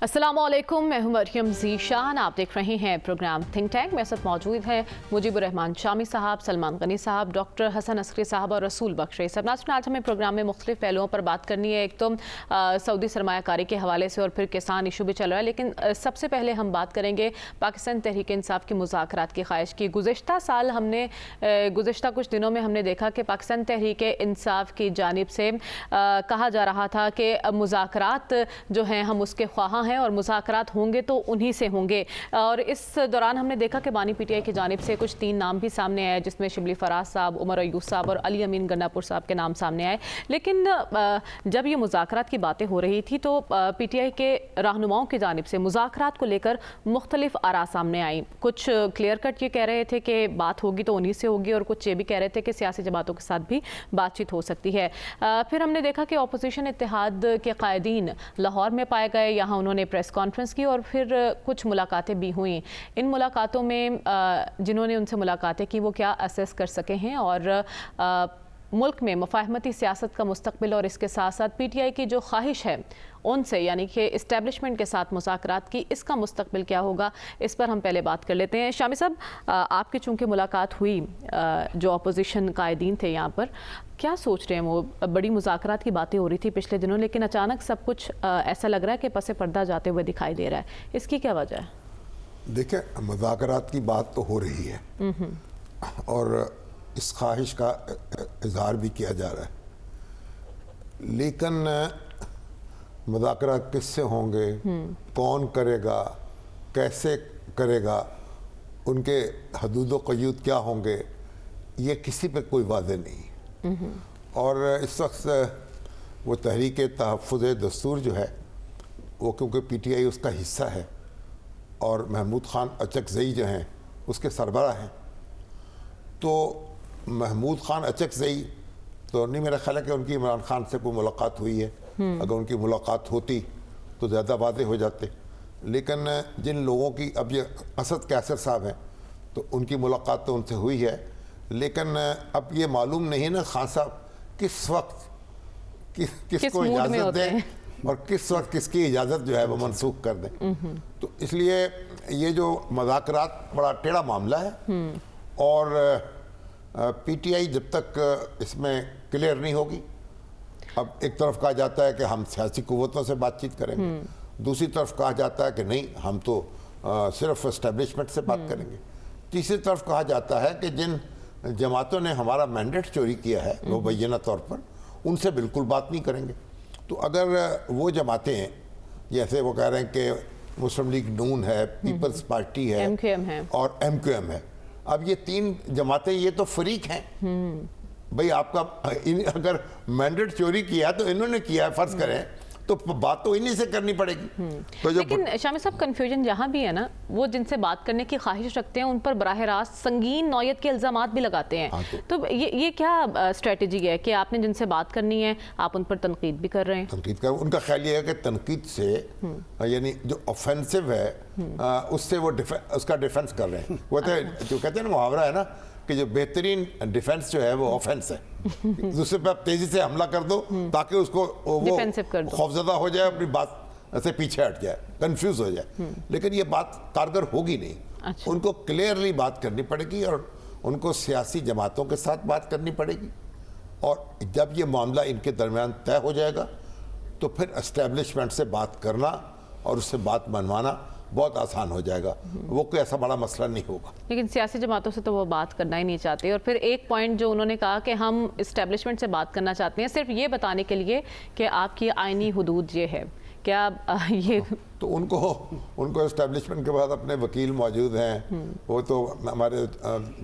अस्सलाम वालेकुम, मैं हूं मरियम ज़ीशान। आप देख रहे हैं प्रोग्राम थिंक टैंक। मेरे साथ मौजूद हैं मुजीबुर रहमान शामी साहब, सलमान गनी साहब, डॉक्टर हसन असगरी साहब और रसूल बख्शी साहब। नाज़रीन, आज हमें प्रोग्राम में मुख्तलिफ पहलुओं पर बात करनी है। एक तो सऊदी सरमायाकारी के हवाले से और फिर किसान इशू भी चल रहा है, लेकिन सबसे पहले हम बात करेंगे पाकिस्तान तहरीक इंसाफ की मुज़ाकरात की ख्वाहिश की। गुज़िश्ता साल हमने गुज़िश्ता कुछ दिनों में हमने देखा कि पाकिस्तान तहरीक इंसाफ की जानिब से कहा जा रहा था कि मुज़ाकरात जो हैं हम उसके ख्वाह हैं और मुज़ाकरात होंगे तो उन्हीं से होंगे। और इस दौरान हमने देखा कि बानी पीटीआई की जानिब से कुछ 3 नाम भी सामने आए, जिसमें शिबली फराज साहब, उमर अयूब साहब और अली अमीन गन्नापुर साहब के नाम सामने आए। लेकिन जब ये मुज़ाकरात की बातें हो रही थी तो पीटीआई के रहनुमाओं की जानिब से मुज़ाकरात को लेकर मुख्तलिफ आरा सामने आई। कुछ क्लियर कट ये कह रहे थे कि बात होगी तो उन्हीं से होगी, और कुछ ये भी कह रहे थे कि सियासी जमातों के साथ भी बातचीत हो सकती है। फिर हमने देखा कि अपोजिशन इत्तेहाद के कायदीन लाहौर में पाए गए, यहाँ उन्होंने प्रेस कॉन्फ्रेंस की और फिर कुछ मुलाकातें भी हुई। इन मुलाकातों में जिन्होंने उनसे मुलाकातें की वो क्या असेस कर सके हैं और मुल्क में मुफाहमती सियासत का मुस्तकबिल और इसके साथ साथ पीटीआई की जो ख्वाहिश है उनसे, यानी कि इस्टेब्लिशमेंट के साथ मुज़ाकरात की, इसका मुस्तकबिल क्या होगा, इस पर हम पहले बात कर लेते हैं। शामी साहब, आपकी चूँकि मुलाकात हुई जो अपोजिशन कायदीन थे यहाँ पर, क्या सोच रहे हैं वो? बड़ी मुज़ाकरात की बातें हो रही थी पिछले दिनों, लेकिन अचानक सब कुछ ऐसा लग रहा है कि पसे पर्दा जाते हुए दिखाई दे रहा है। इसकी क्या वजह है? देखिए, मुज़ाकरात की बात तो हो रही है और इस ख्वाहिश का इजहार भी किया जा रहा है, लेकिन मुज़ाकरात किससे होंगे, कौन करेगा, कैसे करेगा, उनके हदूद व क़यूद क्या होंगे, ये किसी पे कोई वाज़ेह नहीं। और इस वक्त वो तहरीक तहफ़्फ़ुज़ दस्तूर जो है वो, क्योंकि पीटीआई उसका हिस्सा है और महमूद ख़ान अचकज़ई जो हैं उसके सरबराह हैं, तो महमूद ख़ान अचकज़ई तो नहीं, मेरा ख्याल है कि उनकी इमरान ख़ान से कोई मुलाकात हुई है। अगर उनकी मुलाकात होती तो ज़्यादा वाज़ेह हो जाते, लेकिन जिन लोगों की, अब ये असद कैसर साहब हैं तो उनकी मुलाकात तो उनसे हुई है, लेकिन अब ये मालूम नहीं ना ख़ान साहब किस वक्त किसको इजाज़त दें और किस वक्त किसकी इजाज़त जो है वो मनसूख कर दें। तो इसलिए ये जो मुज़ाकरात बड़ा टेढ़ा मामला है और पीटीआई जब तक इसमें क्लियर नहीं होगी, अब एक तरफ कहा जाता है कि हम सियासी कुव्वतों से बातचीत करेंगे, दूसरी तरफ कहा जाता है कि नहीं, हम तो सिर्फ एस्टेब्लिशमेंट से बात करेंगे, तीसरी तरफ कहा जाता है कि जिन जमातों ने हमारा मैंडेट चोरी किया है वो मुबैना तौर पर उनसे बिल्कुल बात नहीं करेंगे। तो अगर वो जमातें, जैसे वो कह रहे हैं कि मुस्लिम लीग नून है, पीपल्स पार्टी है और MQM है, अब ये 3 जमातें ये तो फरीक हैं। भाई आपका अगर मैंडेट चोरी किया तो इन्होंने किया है, फर्ज करें, तो बात तो इन्हीं से करनी पड़ेगी। तो लेकिन शामी साहब, कन्फ्यूजन जहाँ भी है ना, वो जिनसे बात करने की ख्वाहिश रखते हैं उन पर बराह रास्त संगीन नौयत के इल्ज़ामात भी लगाते हैं। तो ये क्या स्ट्रेटजी है कि आपने जिनसे बात करनी है आप उन पर तनकीद भी कर रहे हैं? तनकीद कर, उनका ख्याल ये है कि तनकीद से यानी जो ऑफेंसिव है उससे वो उसका डिफेंस कर रहे हैं। वो जो कहते हैं ना, मुहावरा है ना कि जो बेहतरीन डिफेंस जो है वो ऑफेंस है, दूसरे पे आप तेजी से हमला कर दो ताकि उसको वो खौफजदा हो जाए, अपनी बात से पीछे हट जाए, कंफ्यूज हो जाए। लेकिन ये बात कारगर होगी नहीं। अच्छा। उनको क्लियरली बात करनी पड़ेगी और उनको सियासी जमातों के साथ बात करनी पड़ेगी, और जब ये मामला इनके दरमियान तय हो जाएगा तो फिर एस्टेब्लिशमेंट से बात करना और उससे बात मनवाना बहुत आसान हो जाएगा। वो कोई ऐसा बड़ा मसला नहीं होगा। लेकिन सियासी जमातों से तो वो बात करना ही नहीं चाहते। और फिर एक पॉइंट जो उन्होंने कहा कि हम इस्टेब्लिशमेंट से बात करना चाहते हैं सिर्फ ये बताने के लिए कि आपकी आईनी हुदूद ये है, क्या ये? तो उनको इस्टेब्लिशमेंट के बाद अपने वकील मौजूद हैं, वो तो हमारे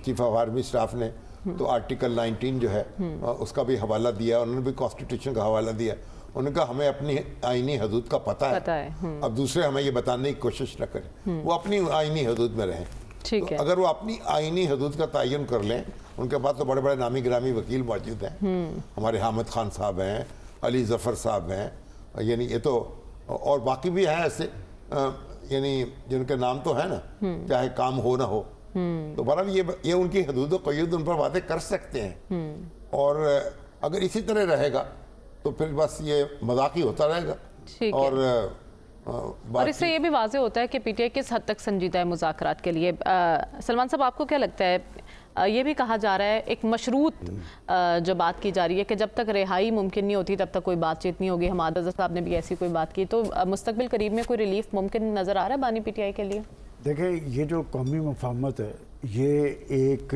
चीफ ऑफ आर्मी स्टाफ ने तो आर्टिकल 19 जो है उसका भी हवाला दिया, उन्होंने भी कॉन्स्टिट्यूशन का हवाला दिया। उनका हमें अपनी आईनी हदूद का पता है। अब दूसरे हमें ये बताने की कोशिश न करें, वो अपनी आईनी हदूद में रहें। ठीक है। अगर वो अपनी आईनी हदूद का तयन कर लें, उनके पास तो बड़े बड़े नामी गिरामी वकील मौजूद हैं, हमारे हामिद खान साहब हैं, अली ज़फ़र साहब हैं, यानी ये तो, और बाकी भी हैं ऐसे, यानी जिनके नाम तो है ना, चाहे काम हो ना हो, तो बहरहाल ये उनकी हदूद व क़यूद उन पर वादे कर सकते हैं। और अगर इसी तरह रहेगा तो फिर बस ये मजाक ही होता रहेगा और اور اس سے یہ بھی واضح ہوتا ہے کہ پی ٹی آئی کس حد تک سنجیدہ ہے مذاکرات کے لیے. سلمان صاحب آپ کو کیا لگتا ہے؟ یہ بھی کہا جا رہا ہے ایک مشروط جو بات کی جا رہی ہے کہ جب تک رہائی ممکن نہیں ہوتی تب تک کوئی بات چیت نہیں ہوگی. حماد رضا صاحب نے بھی ایسی کوئی بات کی, تو مستقبل قریب میں کوئی ریلیف ممکن نظر آ رہا ہے بانی پی ٹی آئی کے لیے؟ دیکھیں, یہ جو قومی مفاہمت ہے یہ ایک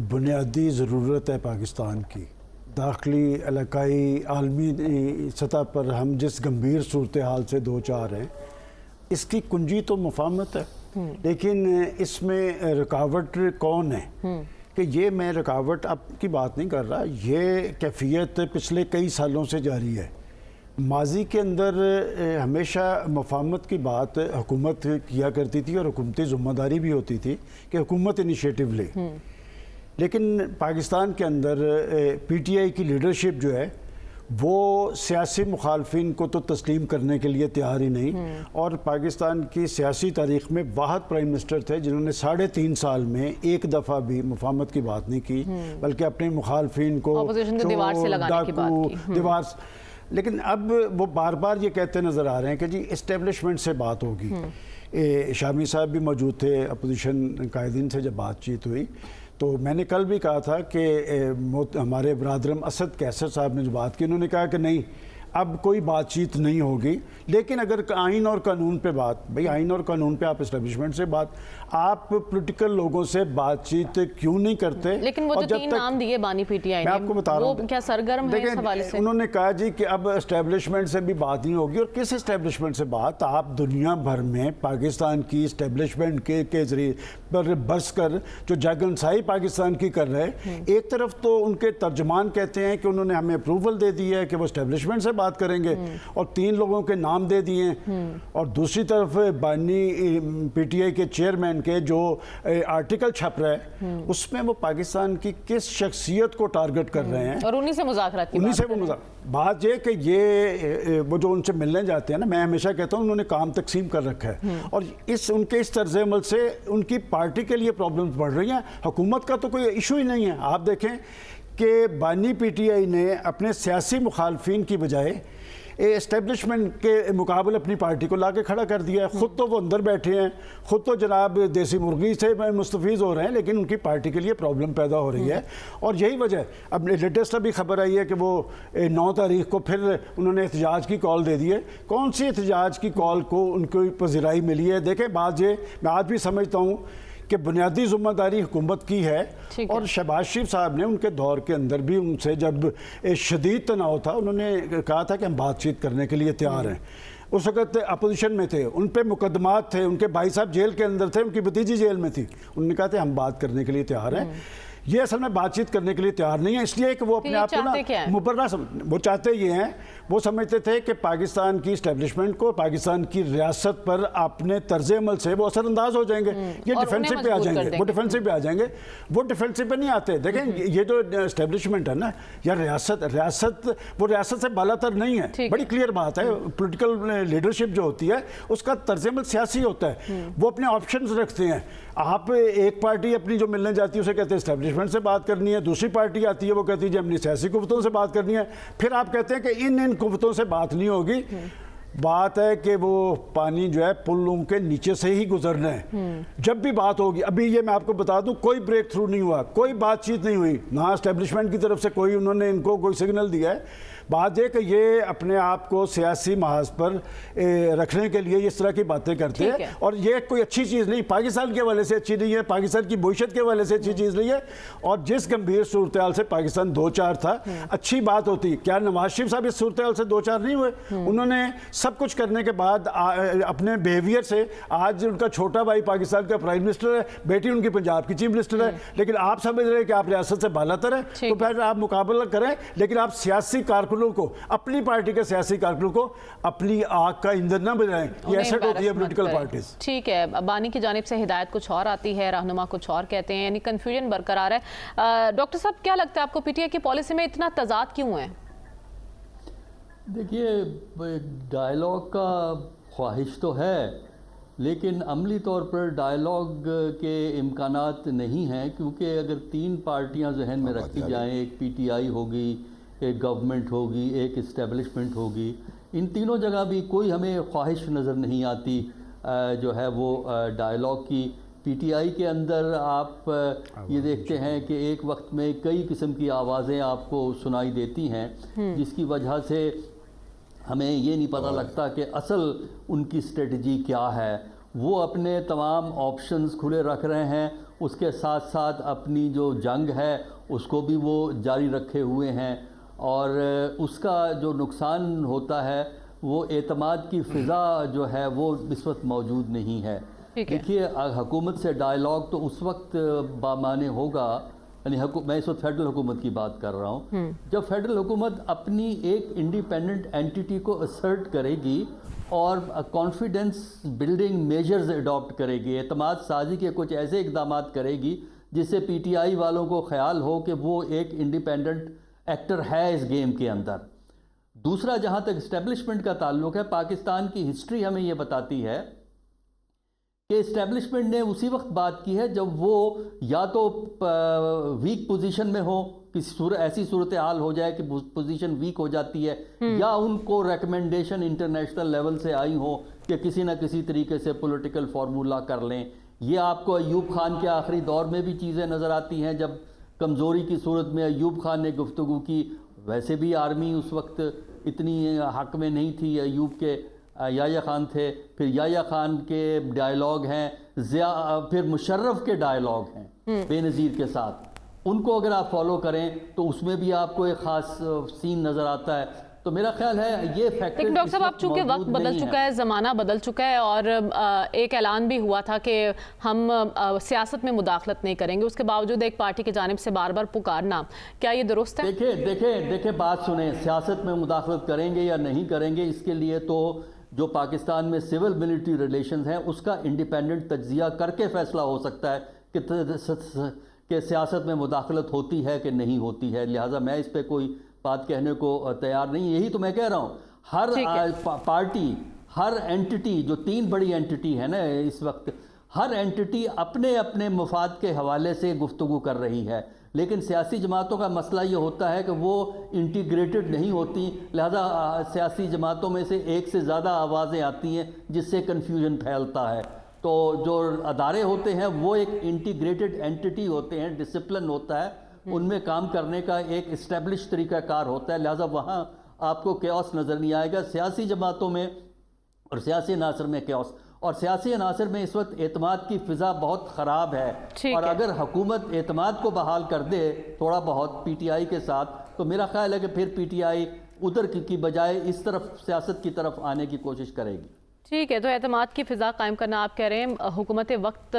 بنیادی ضرورت ہے پاکستان کی. داخلی, علاقائی, عالمی سطح پر ہم جس گمبھیر صورتحال سے دو چار ہیں, اس کی کنجی تو مفاہمت ہے. لیکن اس میں رکاوٹ کون ہے؟ کہ یہ میں رکاوٹ اب کی بات نہیں کر رہا, یہ کیفیت پچھلے کئی سالوں سے جاری ہے. ماضی کے اندر ہمیشہ مفاہمت کی بات حکومت کیا کرتی تھی اور حکومتی ذمہ داری بھی ہوتی تھی کہ حکومت انیشیٹو لے. لیکن پاکستان کے اندر پی ٹی آئی کی لیڈرشپ جو ہے وہ سیاسی مخالفین کو تو تسلیم کرنے کے لیے تیار ہی نہیں, اور پاکستان کی سیاسی تاریخ میں واحد پرائم منسٹر تھے جنہوں نے 3.5 سال میں ایک دفعہ بھی مفاہمت کی بات نہیں کی, بلکہ اپنے مخالفین کو دیوار سے لگانے کی بات کی. لیکن اب وہ بار بار یہ کہتے نظر آ رہے ہیں کہ جی اسٹیبلشمنٹ سے بات ہوگی. شامی صاحب بھی موجود تھے, اپوزیشن قائدین سے جب بات چیت ہوئی تو میں نے کل بھی کہا تھا کہ ہمارے برادرم اسد کیسر صاحب نے جو بات کی, انہوں نے کہا کہ نہیں اب کوئی بات چیت نہیں ہوگی. لیکن اگر آئین اور قانون پہ بات, بھئی آئین اور قانون پہ آپ اسٹیبلشمنٹ سے بات, آپ پولیٹیکل لوگوں سے بات چیت کیوں نہیں کرتے؟ لیکن وہ جو 3 نام دیے بانی پی ٹی آئی نے, میں آپ کو بتا رہا ہوں, وہ کیا سرگرم ہے اس حوالے سے؟ انہوں نے کہا جی کہ اب اسٹیبلشمنٹ سے بھی بات نہیں ہوگی. اور کس اسٹیبلشمنٹ سے بات؟ آپ دنیا بھر میں پاکستان کی اسٹیبلشمنٹ کے ذریعے پر برس کر جو جاگنسائی پاکستان کی کر رہے ہیں, ایک طرف تو ان کے ترجمان کہتے ہیں کہ انہوں نے ہمیں اپروول دے دی ہے کہ وہ اسٹیبلشمنٹ سے بات کریں گے اور 3 لوگوں کے نام دے دیے, اور دوسری طرف بانی پی ٹی آئی کے چیئرمین کے جو آرٹیکل چھپ رہا ہے اس میں وہ پاکستان کی کس شخصیت کو ٹارگٹ کر رہے ہیں, اور انہی سے مذاکرات کی بات یہ کہ یہ وہ جو ان سے ملنے جاتے ہیں نا, میں ہمیشہ کہتا ہوں انہوں نے کام تقسیم کر رکھا ہے, اور ان کے اس طرز عمل سے ان کی پارٹی کے لیے پرابلمز بڑھ رہی ہیں. حکومت کا تو کوئی ایشو ہی نہیں ہے. آپ دیکھیں کہ بانی پی ٹی آئی نے اپنے سیاسی مخالفین کی بجائے اسٹیبلشمنٹ کے مقابل اپنی پارٹی کو لا کے کھڑا کر دیا ہے. خود تو وہ اندر بیٹھے ہیں, خود تو جناب دیسی مرغی سے مستفیض ہو رہے ہیں, لیکن ان کی پارٹی کے لیے پرابلم پیدا ہو رہی ہے. اور یہی وجہ, اب لیٹسٹ ابھی خبر آئی ہے کہ وہ 9 تاریخ کو پھر انہوں نے احتجاج کی کال دے دی ہے. کون سی احتجاج کی کال کو ان کو پذیرائی ملی ہے؟ دیکھیں بات یہ میں آج بھی سمجھتا ہوں کہ بنیادی ذمہ داری حکومت کی ہے, اور شہباز شریف صاحب نے ان کے دور کے اندر بھی ان سے جب شدید تناؤ تھا انہوں نے کہا تھا کہ ہم بات چیت کرنے کے لیے تیار ہیں. اس وقت اپوزیشن میں تھے, ان پہ مقدمات تھے, ان کے بھائی صاحب جیل کے اندر تھے, ان کی بھتیجی جیل میں تھی. انہوں نے کہا تھا ہم بات کرنے کے لیے تیار ہیں. یہ اصل میں بات چیت کرنے کے لیے تیار نہیں ہے, اس لیے کہ وہ اپنے آپ کو نا مبرہ وہ چاہتے یہ ہیں, وہ سمجھتے تھے کہ پاکستان کی اسٹیبلشمنٹ کو, پاکستان کی ریاست پر اپنے طرز عمل سے وہ اثر انداز ہو جائیں گے, یہ ڈیفینسو پہ آ جائیں گے, وہ ڈیفینسو پہ آ جائیں گے. وہ ڈیفینسو پہ نہیں آتے. دیکھیں یہ جو اسٹیبلشمنٹ ہے نا, یا ریاست وہ ریاست سے بالا تر نہیں ہے. بڑی کلیئر بات ہے. پولیٹیکل لیڈرشپ جو ہوتی ہے اس کا طرز عمل سیاسی ہوتا ہے, وہ اپنے آپشنز رکھتے ہیں. آپ ایک پارٹی اپنی جو ملنے جاتی ہے اسے کہتے ہیں اسٹیبلشمنٹ سے بات کرنی ہے, دوسری پارٹی آتی ہے وہ کہتی ہے جی اپنی سیاسی قوتوں سے بات کرنی ہے. پھر آپ کہتے ہیں کہ ان قوتوں سے بات نہیں ہوگی. بات ہے کہ وہ پانی جو ہے پلوں کے نیچے سے ہی گزرنا ہے. جب بھی بات ہوگی, ابھی یہ میں آپ کو بتا دوں, کوئی بریک تھرو نہیں ہوا, کوئی بات چیت نہیں ہوئی, نہ اسٹیبلشمنٹ کی طرف سے کوئی انہوں نے ان کو کوئی سگنل دیا ہے. بات یہ کہ یہ اپنے آپ کو سیاسی محاذ پر رکھنے کے لیے اس طرح کی باتیں کرتے ہیں, اور یہ کوئی اچھی چیز نہیں, پاکستان کے حوالے سے اچھی نہیں ہے, پاکستان کی معیشت کے حوالے سے اچھی چیز نہیں ہے. اور جس گمبھیر صورتحال سے پاکستان 2-4 تھا, اچھی بات ہوتی. کیا نواز شریف صاحب اس صورتحال سے 2-4 نہیں ہوئے؟ انہوں نے سب کچھ کرنے کے بعد اپنے بیہیویئر سے, آج ان کا چھوٹا بھائی پاکستان کا پرائم منسٹر ہے, بیٹی ان کی پنجاب کی چیف منسٹر ہے, لیکن آپ سمجھ رہے ہیں کہ آپ ریاست سے بالا تر ہیں, تو پھر آپ مقابلہ کریں, لیکن آپ سیاسی کارکنوں کو, اپنی پارٹی کے سیاسی کارکنوں کو اپنی آگ کا ایندھن نہ بنائیں. یہ ایسٹ ہوتی ہے پولیٹیکل پارٹیز. ٹھیک ہے, بانی کی جانب سے ہدایت کچھ اور آتی ہے, رہنما کچھ اور کہتے ہیں, یعنی کنفیوژن برقرار ہے. ڈاکٹر صاحب کیا لگتا ہے آپ کو, پی ٹی آئی کی پالیسی میں اتنا تضاد کیوں ہے؟ دیکھیے, ڈائیلاگ کا خواہش تو ہے, لیکن عملی طور پر ڈائیلاگ کے امکانات نہیں ہیں, کیونکہ اگر 3 پارٹیاں ذہن میں رکھی جائیں, ایک پی ٹی آئی ہوگی, ایک گورنمنٹ ہوگی, ایک اسٹیبلشمنٹ ہوگی, ان تینوں جگہ بھی کوئی ہمیں خواہش نظر نہیں آتی جو ہے وہ ڈائلاگ کی۔ پی ٹی آئی کے اندر آپ یہ دیکھتے ہیں کہ ایک وقت میں کئی قسم کی آوازیں آپ کو سنائی دیتی ہیں، جس کی وجہ سے ہمیں یہ نہیں پتہ لگتا کہ اصل ان کی اسٹریٹجی کیا ہے۔ وہ اپنے تمام آپشنز کھلے رکھ رہے ہیں، اس کے ساتھ ساتھ اپنی جو جنگ ہے اس کو بھی وہ جاری رکھے ہوئے ہیں، اور اس کا جو نقصان ہوتا ہے وہ اعتماد کی فضا جو ہے وہ اس وقت موجود نہیں ہے۔ دیکھیے حکومت سے ڈائلاگ تو اس وقت بامعنی ہوگا، یعنی میں اس وقت فیڈرل حکومت کی بات کر رہا ہوں، جب فیڈرل حکومت اپنی ایک انڈیپینڈنٹ اینٹیٹی کو اسرٹ کرے گی اور کانفیڈنس بلڈنگ میجرز اڈاپٹ کرے گی، اعتماد سازی کے کچھ ایسے اقدامات کرے گی جس سے پی ٹی آئی والوں کو خیال ہو کہ وہ ایک انڈیپینڈنٹ ایکٹر ہے اس گیم کے اندر۔ دوسرا، جہاں تک اسٹیبلشمنٹ کا تعلق ہے، پاکستان کی ہسٹری ہمیں یہ بتاتی ہے کہ اسٹیبلشمنٹ نے اسی وقت بات کی ہے جب وہ یا تو ویک پوزیشن میں ہو، کسی ایسی صورتحال ہو جائے کہ پوزیشن ویک ہو جاتی ہے، یا ان کو ریکمنڈیشن انٹرنیشنل لیول سے آئی ہو کہ کسی نہ کسی طریقے سے پولیٹیکل فارمولا کر لیں۔ یہ آپ کو ایوب خان کے آخری دور میں بھی چیزیں نظر آتی ہیں، جب کمزوری کی صورت میں ایوب خان نے گفتگو کی، ویسے بھی آرمی اس وقت اتنی حق میں نہیں تھی، ایوب کے یحییٰ خان تھے، پھر یحییٰ خان کے ڈائلاگ ہیں، پھر مشرف کے ڈائلاگ ہیں بے نظیر کے ساتھ، ان کو اگر آپ فالو کریں تو اس میں بھی آپ کو ایک خاص سین نظر آتا ہے۔ تو میرا خیال ہے یہ فیکٹر، لیکن ڈاکٹر صاحب آپ چونکہ وقت بدل چکا ہے، زمانہ بدل چکا ہے، اور ایک اعلان بھی ہوا تھا کہ ہم سیاست میں مداخلت نہیں کریں گے، اس کے باوجود ایک پارٹی کی جانب سے بار بار پکارنا، کیا یہ درست ہے؟ دیکھیں بات سنیں، سیاست میں مداخلت کریں گے یا نہیں کریں گے، اس کے لیے تو جو پاکستان میں سول ملٹری ریلیشنز ہیں اس کا انڈیپینڈنٹ تجزیہ کر کے فیصلہ ہو سکتا ہے کہ سیاست میں مداخلت ہوتی ہے کہ نہیں ہوتی ہے، لہٰذا میں اس پہ کوئی بات کہنے کو تیار نہیں۔ یہی تو میں کہہ رہا ہوں، ہر پارٹی، ہر اینٹی، جو تین بڑی اینٹی ہے نا اس وقت، ہر اینٹی اپنے اپنے مفاد کے حوالے سے گفتگو کر رہی ہے، لیکن سیاسی جماعتوں کا مسئلہ یہ ہوتا ہے کہ وہ انٹیگریٹڈ نہیں ہوتی، لہذا سیاسی جماعتوں میں سے ایک سے زیادہ آوازیں آتی ہیں جس سے کنفیوژن پھیلتا ہے۔ تو جو ادارے ہوتے ہیں وہ ایک انٹیگریٹڈ اینٹی ہوتے ہیں، ڈسپلن ہوتا ہے، ان میں کام کرنے کا ایک اسٹیبلش طریقہ کار ہوتا ہے، لہذا وہاں آپ کو کیوس نظر نہیں آئے گا۔ سیاسی جماعتوں میں اور سیاسی عناصر میں کیوس، اور سیاسی عناصر میں اس وقت اعتماد کی فضا بہت خراب ہے، اور اگر حکومت اعتماد کو بحال کر دے تھوڑا بہت پی ٹی آئی کے ساتھ، تو میرا خیال ہے کہ پھر پی ٹی آئی ادھر کی بجائے اس طرف سیاست کی طرف آنے کی کوشش کرے گی۔ ٹھیک ہے، تو اعتماد کی فضا قائم کرنا آپ کہہ رہے ہیں حکومت وقت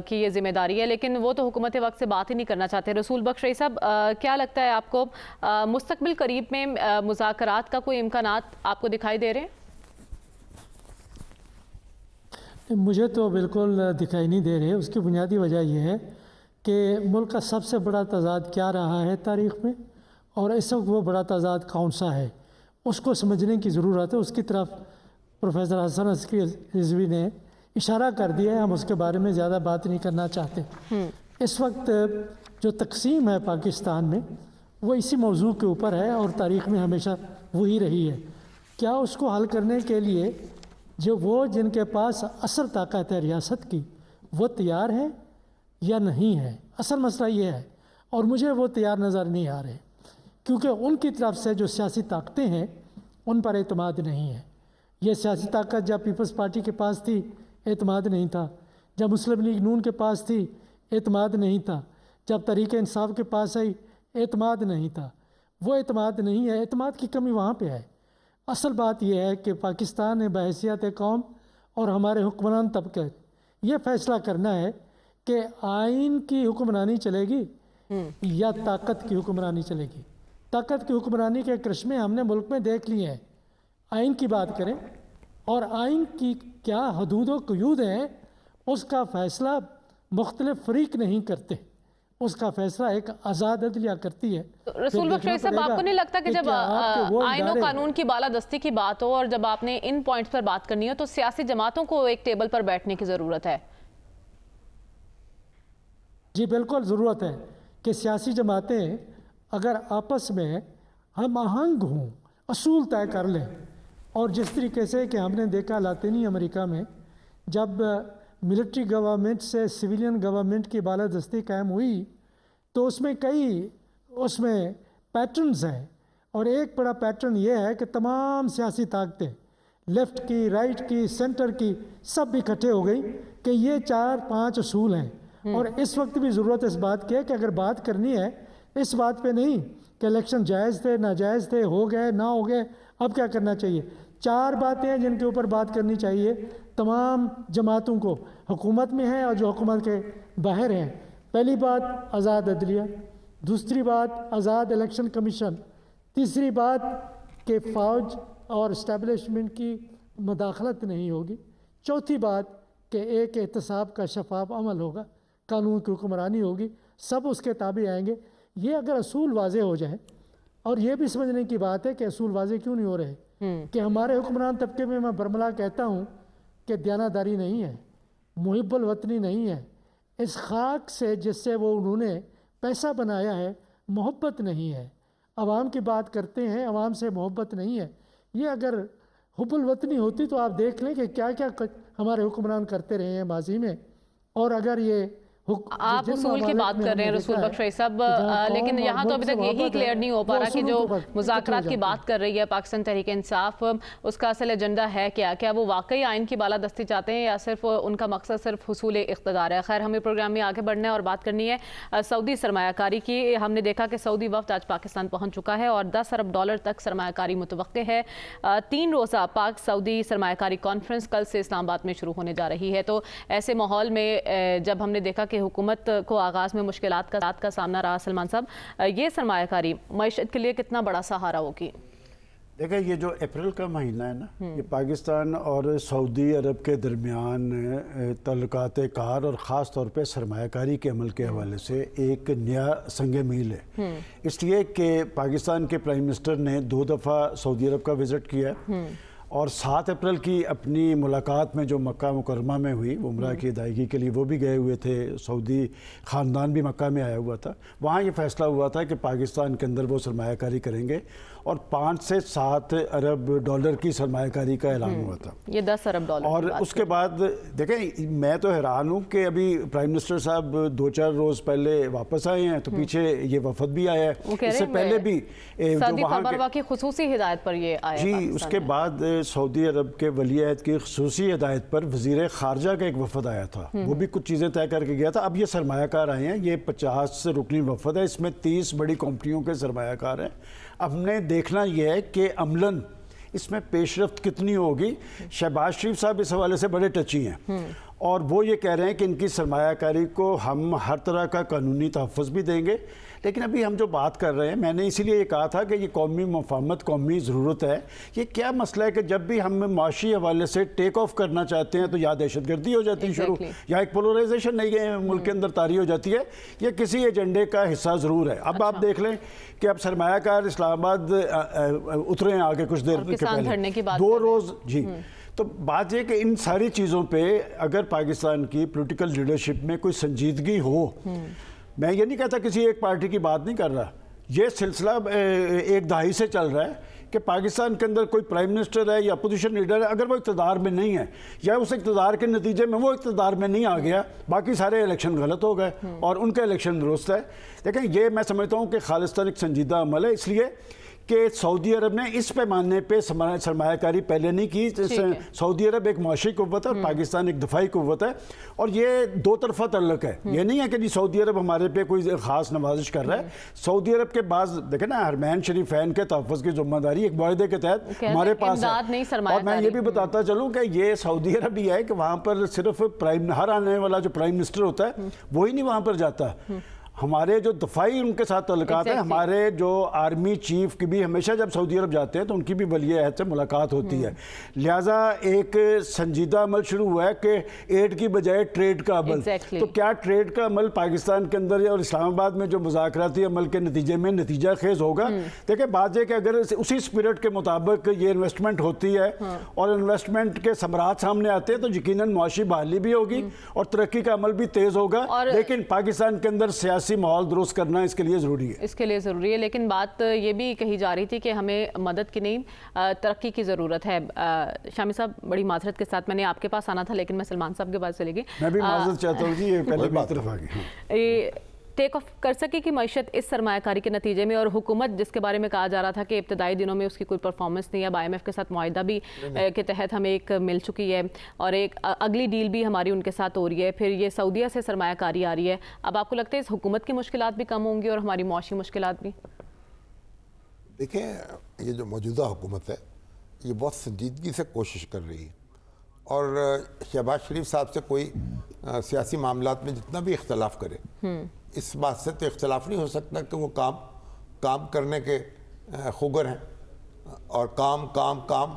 کی یہ ذمہ داری ہے، لیکن وہ تو حکومت وقت سے بات ہی نہیں کرنا چاہتے۔ رسول بخش رئی صاحب، کیا لگتا ہے آپ کو مستقبل قریب میں مذاکرات کا کوئی امکانات آپ کو دکھائی دے رہے ہیں؟ مجھے تو بالکل دکھائی نہیں دے رہے۔ اس کی بنیادی وجہ یہ ہے کہ ملک کا سب سے بڑا تضاد کیا رہا ہے تاریخ میں، اور اس وقت وہ بڑا تضاد کون سا ہے، اس کو سمجھنے کی ضرورت ہے۔ اس کی طرف پروفیسر حسن عسکری رضوی نے اشارہ کر دیا ہے، ہم اس کے بارے میں زیادہ بات نہیں کرنا چاہتے۔ اس وقت جو تقسیم ہے پاکستان میں وہ اسی موضوع کے اوپر ہے، اور تاریخ میں ہمیشہ وہی رہی ہے۔ کیا اس کو حل کرنے کے لیے جن کے پاس اصل طاقت ہے ریاست کی، وہ تیار ہیں یا نہیں ہے؟ اصل مسئلہ یہ ہے، اور مجھے وہ تیار نظر نہیں آ رہے، کیونکہ ان کی طرف سے جو سیاسی طاقتیں ہیں ان پر اعتماد نہیں ہے۔ یہ سیاسی طاقت جب پیپلز پارٹی کے پاس تھی اعتماد نہیں تھا، جب مسلم لیگ نون کے پاس تھی اعتماد نہیں تھا، جب تحریک انصاف کے پاس آئی اعتماد نہیں تھا۔ وہ اعتماد نہیں ہے، اعتماد کی کمی وہاں پہ ہے۔ اصل بات یہ ہے کہ پاکستان نے بحیثیت قوم اور ہمارے حکمران طبقے یہ فیصلہ کرنا ہے کہ آئین کی حکمرانی چلے گی یا طاقت کی حکمرانی چلے گی۔ طاقت کی حکمرانی کے کرشمے ہم نے ملک میں دیکھ لیے ہیں۔ آئین کی بات کریں، اور آئین کی کیا حدود و قیود ہیں، اس کا فیصلہ مختلف فریق نہیں کرتے، اس کا فیصلہ ایک آزاد عدلیہ کرتی ہے۔ رسول بخش رئی صاحب، آپ کو نہیں لگتا کہ جب آئین و قانون کی بالادستی کی بات ہو اور جب آپ نے ان پوائنٹس پر بات کرنی ہو تو سیاسی جماعتوں کو ایک ٹیبل پر بیٹھنے کی ضرورت ہے؟ جی بالکل ضرورت ہے کہ سیاسی جماعتیں اگر آپس میں ہم آہنگ ہوں، اصول طے کر لیں और जिस तरीके से कि हमने देखा लातीनी अमेरिका में जब मिलिट्री गवर्नमेंट से सिविलियन गवर्नमेंट की बालादस्ती कायम हुई तो उसमें पैटर्न्स हैं, और एक बड़ा पैटर्न ये है कि तमाम सियासी ताकतें लेफ़्ट की, राइट की, सेंटर की, सब इकट्ठे हो गई कि ये 4-5 असूल हैं। और इस वक्त भी ज़रूरत इस बात की है कि अगर बात करनी है इस बात पे नहीं कि इलेक्शन जायज़ थे, नाजायज़ थे, हो गए ना हो गए, अब क्या करना चाहिए। 4 बातें हैं जिनके ऊपर बात करनी चाहिए तमाम जमातों को, हुकूमत में हैं और जो हुकूमत के बाहर हैं। पहली बात आज़ाद अदलिया, दूसरी बात आज़ाद इलेक्शन कमीशन, तीसरी बात कि फ़ौज और इस्टेब्लिशमेंट की मदाखलत नहीं होगी, चौथी बात कि एक एहतसाब का शफाफ अमल होगा, कानून की हुक्मरानी होगी, सब उसके ताबे आएंगे। ये अगर असूल वाज़े हो जाए, और ये भी समझने की बात है कि असूल वाज़े क्यों नहीं हो रहे कि हमारे हुक्मरान तबके में मैं बरमला कहता हूँ कि दयानतदारी नहीं है, मुहिब्बुल वतनी नहीं है, इस खाक से जिससे वो उन्होंने पैसा बनाया है मोहब्बत नहीं है, अवाम की बात करते हैं, अवाम से मोहब्बत नहीं है। ये अगर हुब्बुल वतनी होती तो आप देख लें कि क्या क्या हमारे हुक्मरान करते रहे हैं माजी में। और अगर ये आप उसूल की बात कर रहे हैं रसूल बख्श रईस साहब, लेकिन यहाँ तो अभी तक यही क्लियर नहीं हो पा रहा कि जो मुज़ाकरात की बात कर रही है पाकिस्तान तहरीक इंसाफ, उसका असल एजेंडा है क्या? क्या वो वाकई आइन की बालादस्ती चाहते हैं या सिर्फ उनका मकसद सिर्फ हुसूल इक़्तिदार है? खैर, हमें प्रोग्राम में आगे बढ़ना है और बात करनी है सऊदी सरमायाकारी की। हमने देखा कि सऊदी वफ्द आज पाकिस्तान पहुँच चुका है और $10 अरब तक सरमायाकारी मुतवक्के है। 3 रोज़ा पाक सऊदी सरमायाकारी कॉन्फ्रेंस कल से इस्लामाबाद में शुरू होने जा रही है। तो ऐसे माहौल में जब हमने देखा कि हुकूमत को आगाज़ में मुश्किलात का सामना रहा, सलमान साहब, ये सरमायाकारी मईशत के लिए कितना बड़ा सहारा होगी? देखिए, ये जो अप्रैल का महीना है ना, ये पाकिस्तान और सऊदी अरब के दरमियान तल्लुकात कार और ख़ास तौर पे सरमायाकारी के अमल के हवाले से एक नया संग मील है। इसलिए कि पाकिस्तान के प्राइम मिनिस्टर ने 2 दफ़ा सऊदी अरब का विज़िट किया और 7 अप्रैल की अपनी मुलाकात में जो मक्का मुकरमा में हुई उम्रा की अदायगी के लिए वो भी गए हुए थे, सऊदी ख़ानदान भी मक्का में आया हुआ था। वहाँ ये फ़ैसला हुआ था कि पाकिस्तान के अंदर वो सरमायाकारी करेंगे और 5 से 7 अरब डॉलर की सरमायाकारी का ऐलान हुआ था। ये 10 अरब डॉलर। और उसके बाद देखें, मैं तो हैरान हूँ कि अभी प्राइम मिनिस्टर साहब 2-4 रोज़ पहले वापस आए हैं, तो पीछे ये वफद भी आया है। इससे पहले भी सऊदी फरबरवा की खुसूसी हिदायत पर ये आया जी, उसके बाद सऊदी अरब के वली-ए-अहद की खुसूसी हिदायत पर वज़ीर ख़ारजा का एक वफद आया था, वो भी कुछ चीज़ें तय करके गया था। अब ये सरमायाकार आए हैं, ये 50 रुकनी वफद है, इसमें 30 बड़ी कंपनियों के सरमायाकार हैं। अब हमने देखना यह है कि अमलन इसमें पेशरफ्त कितनी होगी। शहबाज शरीफ साहब इस हवाले से बड़े टची हैं और वो ये कह रहे हैं कि इनकी सरमायाकारी को हम हर तरह का कानूनी तहफ़्फ़ुज़ भी देंगे। लेकिन अभी हम जो बात कर रहे हैं, मैंने इसीलिए ये कहा था कि ये कौमी मफाहमत, कौमी ज़रूरत है। ये क्या मसला है कि जब भी हम माशी हवाले से टेक ऑफ करना चाहते हैं तो या दहशतगर्दी हो जाती है शुरू, या एक पोलराइजेशन नहीं मुल्क के अंदर तारी हो जाती है, ये किसी एजेंडे का हिस्सा ज़रूर है। अब आप देख लें कि अब सरमायाकार इस्लामाबाद उतरे हैं आगे कुछ देर के पहले 2 रोज़ जी। तो बात यह कि इन सारी चीज़ों पे अगर पाकिस्तान की पॉलिटिकल लीडरशिप में कोई संजीदगी हो, मैं ये नहीं कहता किसी एक पार्टी की बात नहीं कर रहा, ये सिलसिला 1 दहाई से चल रहा है कि पाकिस्तान के अंदर कोई प्राइम मिनिस्टर है या अपोजिशन लीडर है, अगर वो इक़्तिदार में नहीं है या उस इक़्तिदार के नतीजे में वो इक़्तिदार में नहीं आ गया, बाकी सारे इलेक्शन गलत हो गए और उनका इलेक्शन दुरुस्त है। देखें, ये मैं समझता हूँ कि खालिस्तान एक संजीदा अमल है, इसलिए कि सऊदी अरब ने इस पैमाने पे सरमायाकारी पहले नहीं की। सऊदी अरब एक माशी कुव्वत है और पाकिस्तान एक दफाई कुव्वत है और ये 2 तरफा तल्लुक है। ये नहीं है कि जी सऊदी अरब हमारे पे कोई ख़ास नवाजिश कर रहा है। सऊदी अरब के बाद देखें ना, हरमैन शरीफैन के तहफ़्फ़ुज़ की ज़िम्मेदारी एक मुआहदे के तहत हमारे पास है। और मैं ये भी बताता चलूँ कि ये सऊदी अरब ही है कि वहाँ पर सिर्फ हर आने वाला जो प्राइम मिनिस्टर होता है वही नहीं वहाँ पर जाता। हमारे जो दफाई उनके साथ तल्लुकात है, हमारे जो आर्मी चीफ की भी हमेशा जब सऊदी अरब जाते हैं तो उनकी भी वली-ए-अहद से मुलाकात होती है। लिहाजा एक संजीदा अमल शुरू हुआ है कि एड की बजाय ट्रेड का अमल। तो क्या ट्रेड का अमल पाकिस्तान के अंदर और इस्लामाबाद में जो मुज़ाकराती अमल के नतीजे में नतीजा खेज होगा? देखिए, बात यह कि अगर उसी स्पिरिट के मुताबिक ये इन्वेस्टमेंट होती है और इन्वेस्टमेंट के समरात सामने आते हैं तो यकीनन मुआशी बहाली भी होगी और तरक्की का अमल भी तेज़ होगा। लेकिन पाकिस्तान के अंदर सियासी सियासी माहौल दुरुस्त करना इसके लिए ज़रूरी है। इसके लिए ज़रूरी है, लेकिन बात ये भी कही जा रही थी कि हमें मदद की नहीं तरक्की की ज़रूरत है। शामी साहब, बड़ी माजरत के साथ मैंने आपके पास आना था, लेकिन मैं सलमान साहब के पास चली गई। मैं भी माजरत चाहता हूँ जी, ये पहले मेरी तरफ आ गई। टेक ऑफ कर सके कि मईशत इस सरमायाकारी के नतीजे में, और हुकूमत जिसके बारे में कहा जा रहा था कि इब्तदाई दिनों में उसकी कोई परफॉर्मेंस नहीं है, IMF के साथ मुआहिदा भी के तहत हमें एक मिल चुकी है और एक अगली डील भी हमारी उनके साथ हो रही है, फिर ये सऊदीया से सरमायाकारी आ रही है। अब आपको लगता है इस हुकूमत की मुश्किलात भी कम होंगी और हमारी मुआशी मुश्किलात भी? देखें, ये जो मौजूदा हुकूमत है ये बहुत संजीदगी से कोशिश कर रही है, और शहबाज शरीफ साहब से कोई सियासी मामलात में जितना भी इख्तलाफ करे, इस बात से तो इख्तलाफ नहीं हो सकता कि वो काम करने के खुगर हैं, और काम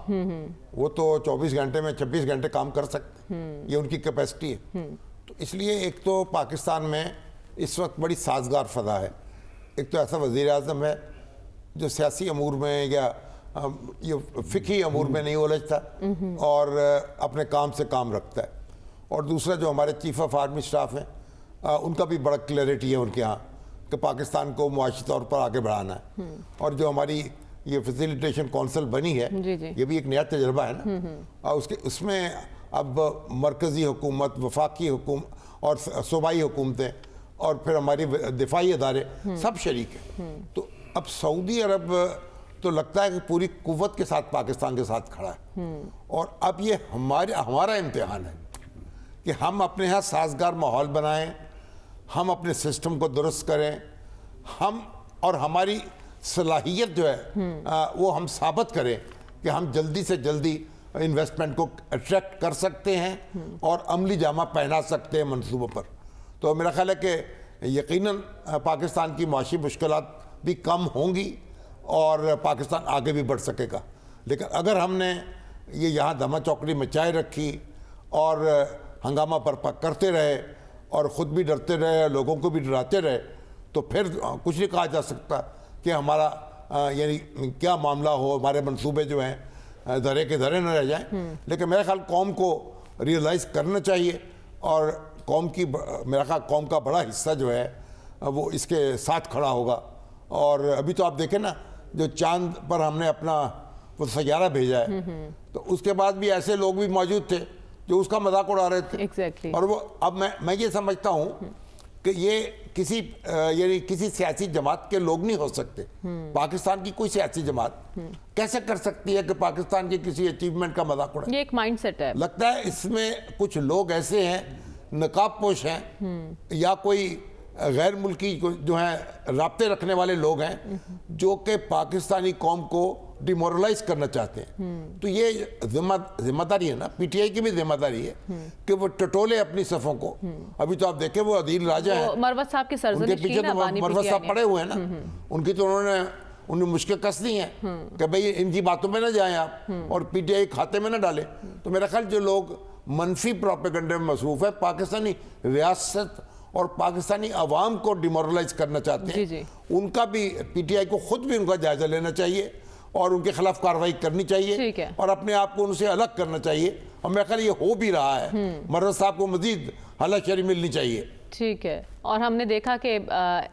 वो तो 24 घंटे में 26 घंटे काम कर सकते हैं, ये उनकी कैपेसिटी है। तो इसलिए एक तो पाकिस्तान में इस वक्त बड़ी साजगार फ़ज़ा है। एक तो ऐसा वज़ीर आज़म है जो सियासी अमूर में या ये फ़िकी अमूर में नहीं उलझता और अपने काम से काम रखता है, और दूसरा जो हमारे चीफ ऑफ आर्मी स्टाफ हैं, उनका भी बड़ा क्लैरिटी है उनके यहाँ कि पाकिस्तान को मुआशी तौर पर आगे बढ़ाना है। और जो हमारी ये फैसिलिटेशन काउंसिल बनी है, ये भी एक नया तजर्बा है ना, और उसमें अब मरकज़ी हुकूमत, वफाकी हुकूमत और सूबाई हुकूमतें और फिर हमारी दिफाई अदारे सब शरीक हैं। तो अब सऊदी अरब तो लगता है कि पूरी कुव्वत के साथ पाकिस्तान के साथ खड़ा है, और अब ये हमारा इम्तिहान है कि हम अपने यहाँ साजगार माहौल बनाएं, हम अपने सिस्टम को दुरुस्त करें, हम और हमारी सलाहियत जो है वो हम साबित करें कि हम जल्दी से जल्दी इन्वेस्टमेंट को अट्रैक्ट कर सकते हैं और अमली जामा पहना सकते हैं मंसूबों पर। तो मेरा ख्याल है कि यकीनन पाकिस्तान की माशी मुश्किलात भी कम होंगी और पाकिस्तान आगे भी बढ़ सकेगा। लेकिन अगर हमने ये यहाँ दमा चौकड़ी मचाए रखी और हंगामा बर्पा करते रहे और ख़ुद भी डरते रहे, लोगों को भी डराते रहे, तो फिर कुछ नहीं कहा जा सकता कि हमारा यानी क्या मामला हो, हमारे मंसूबे जो हैं धरे के धरे न रह जाएं। लेकिन मेरा ख्याल कौम को रियलाइज़ करना चाहिए, और मेरा ख्याल कौम का बड़ा हिस्सा जो है वो इसके साथ खड़ा होगा। और अभी तो आप देखें ना, जो चांद पर हमने अपना वो सैयारा भेजा है, तो उसके बाद भी ऐसे लोग भी मौजूद थे जो उसका मजाक उड़ा रहे थे। Exactly. और वो अब मैं ये समझता हूँ कि ये किसी सियासी जमात के लोग नहीं हो सकते। पाकिस्तान की कोई सियासी जमात कैसे कर सकती है कि पाकिस्तान के किसी अचीवमेंट का मजाक उड़ाए? ये एक माइंडसेट है। लगता है इसमें कुछ लोग ऐसे हैं, नकाब पोश हैं, या कोई गैर मुल्की जो हैं राब्ते रखने वाले लोग हैं, जो कि पाकिस्तानी कौम को डिमोरलाइज करना चाहते हैं। तो ये जिम्मेदारी है ना, PTI की भी जिम्मेदारी है कि वो टटोले अपनी सफ़ों को। अभी तो आप देखें वो अदील राजा है, मरवत साहब की उनके पीछे तो मरवत साहब पड़े हुए हैं ना, उनकी तो उन्हें मुश्किल कस दी है कि भाई इनकी बातों में ना जाएं आप और PTI खाते में ना डालें। तो मेरा ख्याल जो लोग मनफी प्रोपेगेंडे में मसरूफ़ है, पाकिस्तानी रियासत और पाकिस्तानी अवाम को डिमोरलाइज करना चाहते हैं, उनका भी PTI को खुद भी उनका जायजा लेना चाहिए और उनके खिलाफ कार्रवाई करनी चाहिए और अपने आप को उनसे अलग करना चाहिए। और मेरा ख्याल ये हो भी रहा है। मर्रत साहब को मजीद हलाशरी मिलनी चाहिए। ठीक है। और हमने देखा कि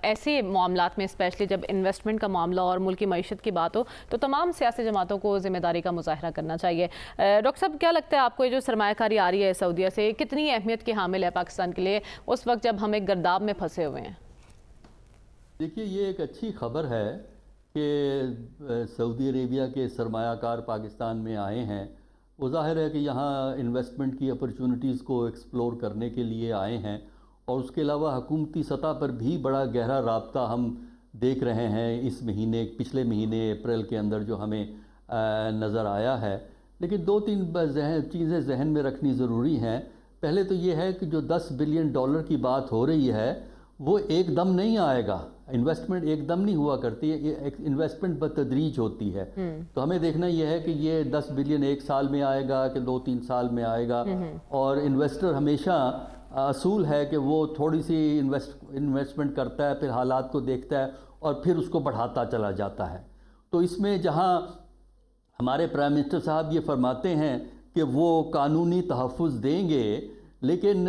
ऐसे मामलात में, स्पेशली जब इन्वेस्टमेंट का मामला और मुल्क की मईशत की बात हो, तो तमाम सियासी जमातों को ज़िम्मेदारी का मुजाहरा करना चाहिए। डॉक्टर साहब, क्या लगता है आपको ये जो सरमायाकारी आ रही है सऊदीया से, कितनी अहमियत की हामिल है पाकिस्तान के लिए उस वक्त जब हम एक गर्दाब में फंसे हुए हैं? देखिए, ये एक अच्छी खबर है कि सऊदी अरेबिया के सरमायाकार पाकिस्तान में आए हैं। वो ज़ाहिर है कि यहाँ इन्वेस्टमेंट की अपॉर्चुनिटीज़ को एक्सप्लोर करने के लिए आए हैं, और उसके अलावा हुकूमती सतह पर भी बड़ा गहरा राब्ता हम देख रहे हैं इस महीने, पिछले महीने अप्रैल के अंदर जो हमें नज़र आया है। लेकिन दो तीन चीज़ें जहन में रखनी ज़रूरी हैं। पहले तो ये है कि जो $10 बिलियन की बात हो रही है वो एकदम नहीं आएगा। इन्वेस्टमेंट एकदम नहीं हुआ करती है, ये इन्वेस्टमेंट बतदरीज होती है। तो हमें देखना यह है कि ये 10 बिलियन एक साल में आएगा कि 2-3 साल में आएगा। और इन्वेस्टर हमेशा असूल है कि वो थोड़ी सी इन्वेस्टमेंट करता है, फिर हालात को देखता है और फिर उसको बढ़ाता चला जाता है। तो इसमें जहाँ हमारे प्राइम मिनिस्टर साहब ये फरमाते हैं कि वो कानूनी तहफ़्फ़ुज़ देंगे, لیکن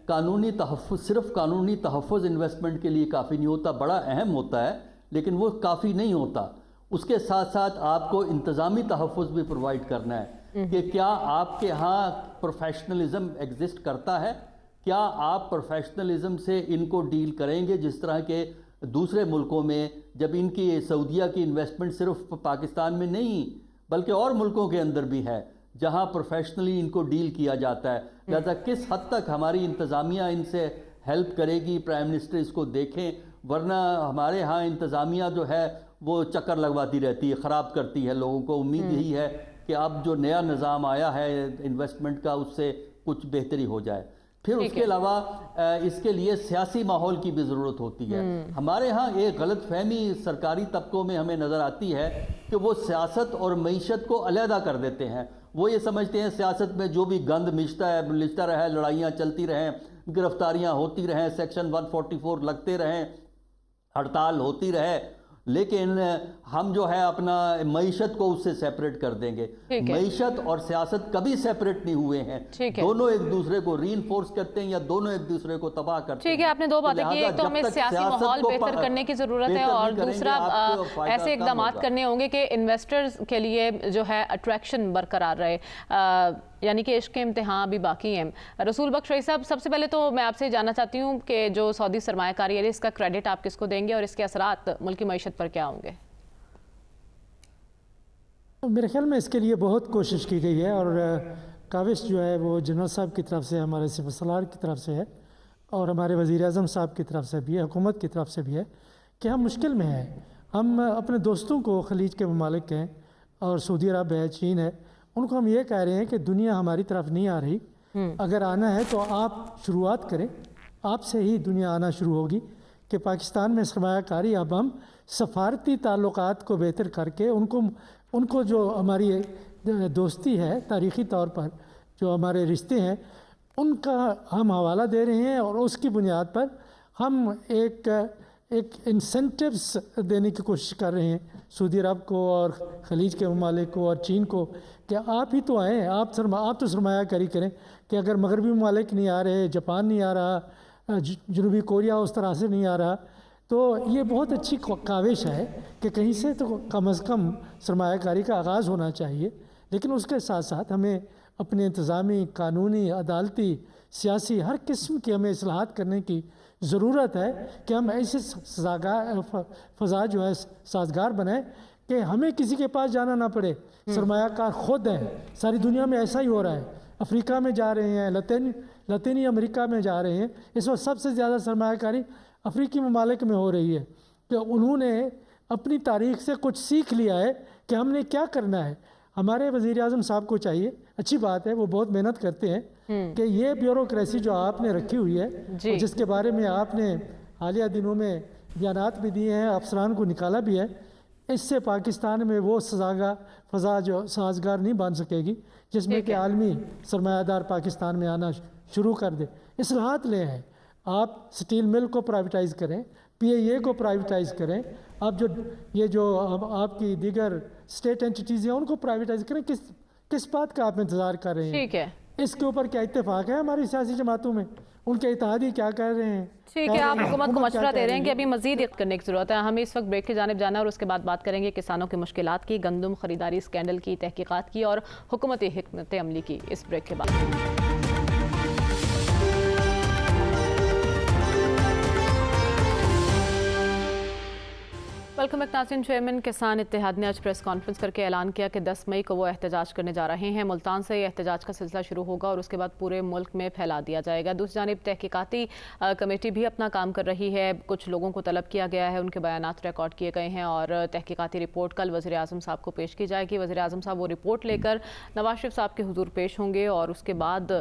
قانونی تحفظ صرف قانونی تحفظ انویسٹمنٹ کے لیے کافی نہیں ہوتا، بڑا اہم ہوتا ہے لیکن وہ کافی نہیں ہوتا. اس کے ساتھ ساتھ آپ کو انتظامی تحفظ بھی پرووائڈ کرنا ہے کہ کیا آپ کے ہاں پروفیشنلزم ایگزسٹ کرتا ہے، کیا آپ پروفیشنلزم سے ان کو ڈیل کریں گے جس طرح کے دوسرے ملکوں میں، جب ان کی سعودیہ کی انویسٹمنٹ صرف پاکستان میں نہیں بلکہ اور ملکوں کے اندر بھی ہے جہاں پروفیشنلی ان کو ڈیل کیا جاتا ہے. لہذا کس حد تک ہماری انتظامیہ ان سے ہیلپ کرے گی، پرائم منسٹر اس کو دیکھیں، ورنہ ہمارے ہاں انتظامیہ جو ہے وہ چکر لگواتی رہتی ہے، خراب کرتی ہے لوگوں کو. امید یہی ہے کہ اب جو نیا نظام آیا ہے انویسٹمنٹ کا اس سے کچھ بہتری ہو جائے. پھر اس کے علاوہ اس کے لیے سیاسی ماحول کی بھی ضرورت ہوتی ہے. ہمارے ہاں ایک غلط فہمی سرکاری طبقوں میں ہمیں نظر آتی ہے کہ وہ سیاست اور معیشت کو علیحدہ کر دیتے ہیں. وہ یہ سمجھتے ہیں سیاست میں جو بھی گند مچتا رہے، لڑائیاں چلتی رہیں، گرفتاریاں ہوتی رہیں، سیکشن 144 لگتے رہیں، ہڑتال ہوتی رہے، لیکن ہم جو ہے اپنا معیشت کو اس سے سیپریٹ کر دیں گے. معیشت اور سیاست کبھی سیپریٹ نہیں ہوئے ہیں، دونوں ایک دوسرے کو ری انفورس کرتے ہیں یا دونوں ایک دوسرے کو تباہ کرتے ہیں. ٹھیک ہے، آپ نے دو باتیں کی، ایک تو ہمیں سیاسی ماحول بہتر کرنے کی ضرورت ہے اور دوسرا ایسے اقدامات کرنے ہوں گے کہ انویسٹرز کے لیے جو ہے اٹریکشن برقرار رہے، یعنی کہ عشق کے امتحان بھی باقی ہیں. رسول بخش رئیس صاحب، سب سے پہلے تو میں آپ سے جاننا چاہتی ہوں کہ جو سعودی سرمایہ کاری ہے اس کا کریڈٹ آپ کس کو دیں گے اور اس کے اثرات ملکی معیشت پر کیا ہوں گے؟ میرے خیال میں اس کے لیے بہت کوشش کی گئی ہے اور کاوش جو ہے وہ جنرل صاحب کی طرف سے، ہمارے سپہ سالار کی طرف سے ہے اور ہمارے وزیر اعظم صاحب کی طرف سے بھی ہے، حکومت کی طرف سے بھی ہے کہ ہم مشکل میں ہیں. ہم اپنے دوستوں کو، خلیج کے ممالک ہیں اور سعودی عرب ہے، چین ہے، ان کو ہم یہ کہہ رہے ہیں کہ دنیا ہماری طرف نہیں آ رہی، اگر آنا ہے تو آپ شروعات کریں، آپ سے ہی دنیا آنا شروع ہوگی. کہ پاکستان میں سرمایہ کاری اب ہم سفارتی تعلقات کو بہتر کر کے ان کو جو ہماری دوستی ہے تاریخی طور پر، جو ہمارے رشتے ہیں، ان کا ہم حوالہ دے رہے ہیں اور اس کی بنیاد پر ہم ایک انسینٹیوز دینے کی کوشش کر رہے ہیں سعودی عرب کو اور خلیج کے ممالک کو اور چین کو کہ آپ ہی تو آئیں، آپ تو سرمایہ کاری کریں. کہ اگر مغربی ممالک نہیں آ رہے، جاپان نہیں آ رہا، جنوبی کوریا اس طرح سے نہیں آ رہا، تو یہ بہت اچھی کاوش ہے کہ کہیں سے تو کم از کم سرمایہ کاری کا آغاز ہونا چاہیے. لیکن اس کے ساتھ ساتھ ہمیں اپنے انتظامی، قانونی، عدالتی، سیاسی ہر قسم کی ہمیں اصلاحات کرنے کی ضرورت ہے کہ ہم ایسے فضا جو ہے سازگار بنائیں کہ ہمیں کسی کے پاس جانا نہ پڑے. سرمایہ کار خود ہیں، ساری دنیا میں ایسا ہی ہو رہا ہے. افریقہ میں جا رہے ہیں، لاطینی امریکہ میں جا رہے ہیں. اس وقت سب سے زیادہ سرمایہ کاری افریقی ممالک میں ہو رہی ہے کہ انہوں نے اپنی تاریخ سے کچھ سیکھ لیا ہے کہ ہم نے کیا کرنا ہے. ہمارے وزیر اعظم صاحب کو چاہیے، اچھی بات ہے وہ بہت محنت کرتے ہیں کہ یہ بیوروکریسی جو آپ نے رکھی ہوئی ہے، جس کے بارے میں آپ نے حالیہ دنوں میں بیانات بھی دیے ہیں، افسران کو نکالا بھی ہے، اس سے پاکستان میں وہ فضا جو سازگار نہیں بن سکے گی جس میں کہ عالمی سرمایہ دار پاکستان میں آنا شروع کر دے. اصلاحات لے آئیں، آپ سٹیل مل کو پرائیویٹائز کریں، PIA کو پرائیویٹائز کریں، آپ یہ جو آپ کی دیگر اسٹیٹ اینٹیٹیز ہیں ان کو پرائیویٹائز کریں. کس بات کا آپ انتظار کر رہے ہیں؟ ٹھیک ہے، اس کے اوپر کیا اتفاق ہے ہماری سیاسی جماعتوں میں؟ ان کے اتحادی کیا کر رہے ہیں؟ ٹھیک ہے، آپ حکومت کو مشورہ دے رہے ہیں کہ ابھی مزید کرنے کی ضرورت ہے. ہمیں اس وقت بریک کی جانب جانا ہے اور اس کے بعد بات کریں گے کسانوں کی مشکلات کی، گندم خریداری اسکینڈل کی تحقیقات کی اور حکومتی حکمت عملی کی. اس بریک کے بعد ویلکم بیک ناظرین. چیئرمین کسان اتحاد نے آج پریس کانفرنس کر کے اعلان کیا کہ 10 مئی کو وہ احتجاج کرنے جا رہے ہیں. ملتان سے یہ احتجاج کا سلسلہ شروع ہوگا اور اس کے بعد پورے ملک میں پھیلا دیا جائے گا. دوسری جانب تحقیقاتی کمیٹی بھی اپنا کام کر رہی ہے. کچھ لوگوں کو طلب کیا گیا ہے، ان کے بیانات ریکارڈ کیے گئے ہیں اور تحقیقاتی رپورٹ کل وزیر اعظم صاحب کو پیش کی جائے گی. وزیر اعظم صاحب وہ رپورٹ لے کر نواز شریف صاحب کے حضور پیش ہوں گے اور اس کے بعد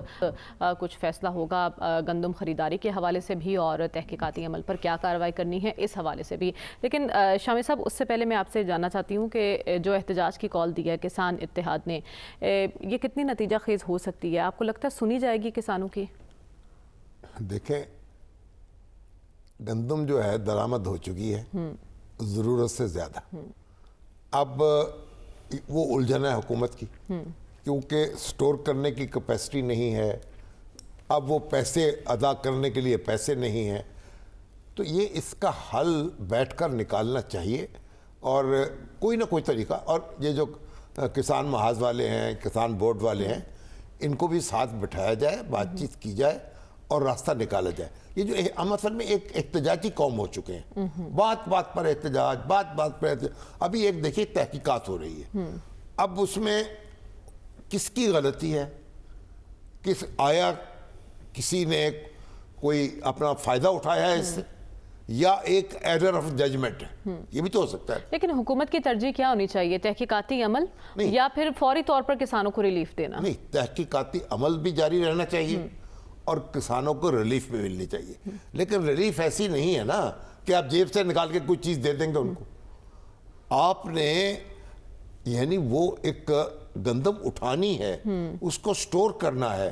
کچھ فیصلہ ہوگا گندم خریداری کے حوالے سے بھی اور تحقیقاتی عمل پر کیا کارروائی کرنی ہے اس حوالے سے بھی. لیکن شامی صاحب، اس سے پہلے میں آپ سے جاننا چاہتی ہوں کہ جو احتجاج کی کال دی ہے کسان اتحاد نے، یہ کتنی نتیجہ خیز ہو سکتی ہے؟ آپ کو لگتا ہے سنی جائے گی کسانوں کی؟ دیکھیں، گندم جو ہے درآمد ہو چکی ہے ضرورت سے زیادہ. اب وہ الجھن ہے حکومت کی، کیونکہ سٹور کرنے کی کیپیسٹی نہیں ہے، اب وہ پیسے ادا کرنے کے لیے پیسے نہیں ہیں. تو یہ اس کا حل بیٹھ کر نکالنا چاہیے اور کوئی نہ کوئی طریقہ. اور یہ جو کسان محاذ والے ہیں, کسان بورڈ والے ہیں, ان کو بھی ساتھ بٹھایا جائے, بات چیت کی جائے اور راستہ نکالا جائے. یہ جو ہم اصل میں ایک احتجاجی قوم ہو چکے ہیں, بات بات پر احتجاج, بات بات پر احتجاج. ابھی ایک دیکھیے تحقیقات ہو رہی ہے, اب اس میں کس کی غلطی ہے, آیا کسی نے کوئی اپنا فائدہ اٹھایا ہے اس سے, یا ایک ایرر آف ججمنٹ ہے, یہ بھی تو ہو سکتا ہے. لیکن حکومت کی ترجیح کیا ہونی چاہیے, تحقیقاتی عمل یا پھر فوری طور پر کسانوں کو ریلیف دینا؟ نہیں, تحقیقاتی عمل بھی جاری رہنا چاہیے اور کسانوں کو ریلیف بھی ملنی چاہیے. لیکن ریلیف ایسی نہیں ہے نا کہ آپ جیب سے نکال کے کوئی چیز دے دیں گے ان کو. آپ نے یعنی وہ ایک گندم اٹھانی ہے, اس کو سٹور کرنا ہے,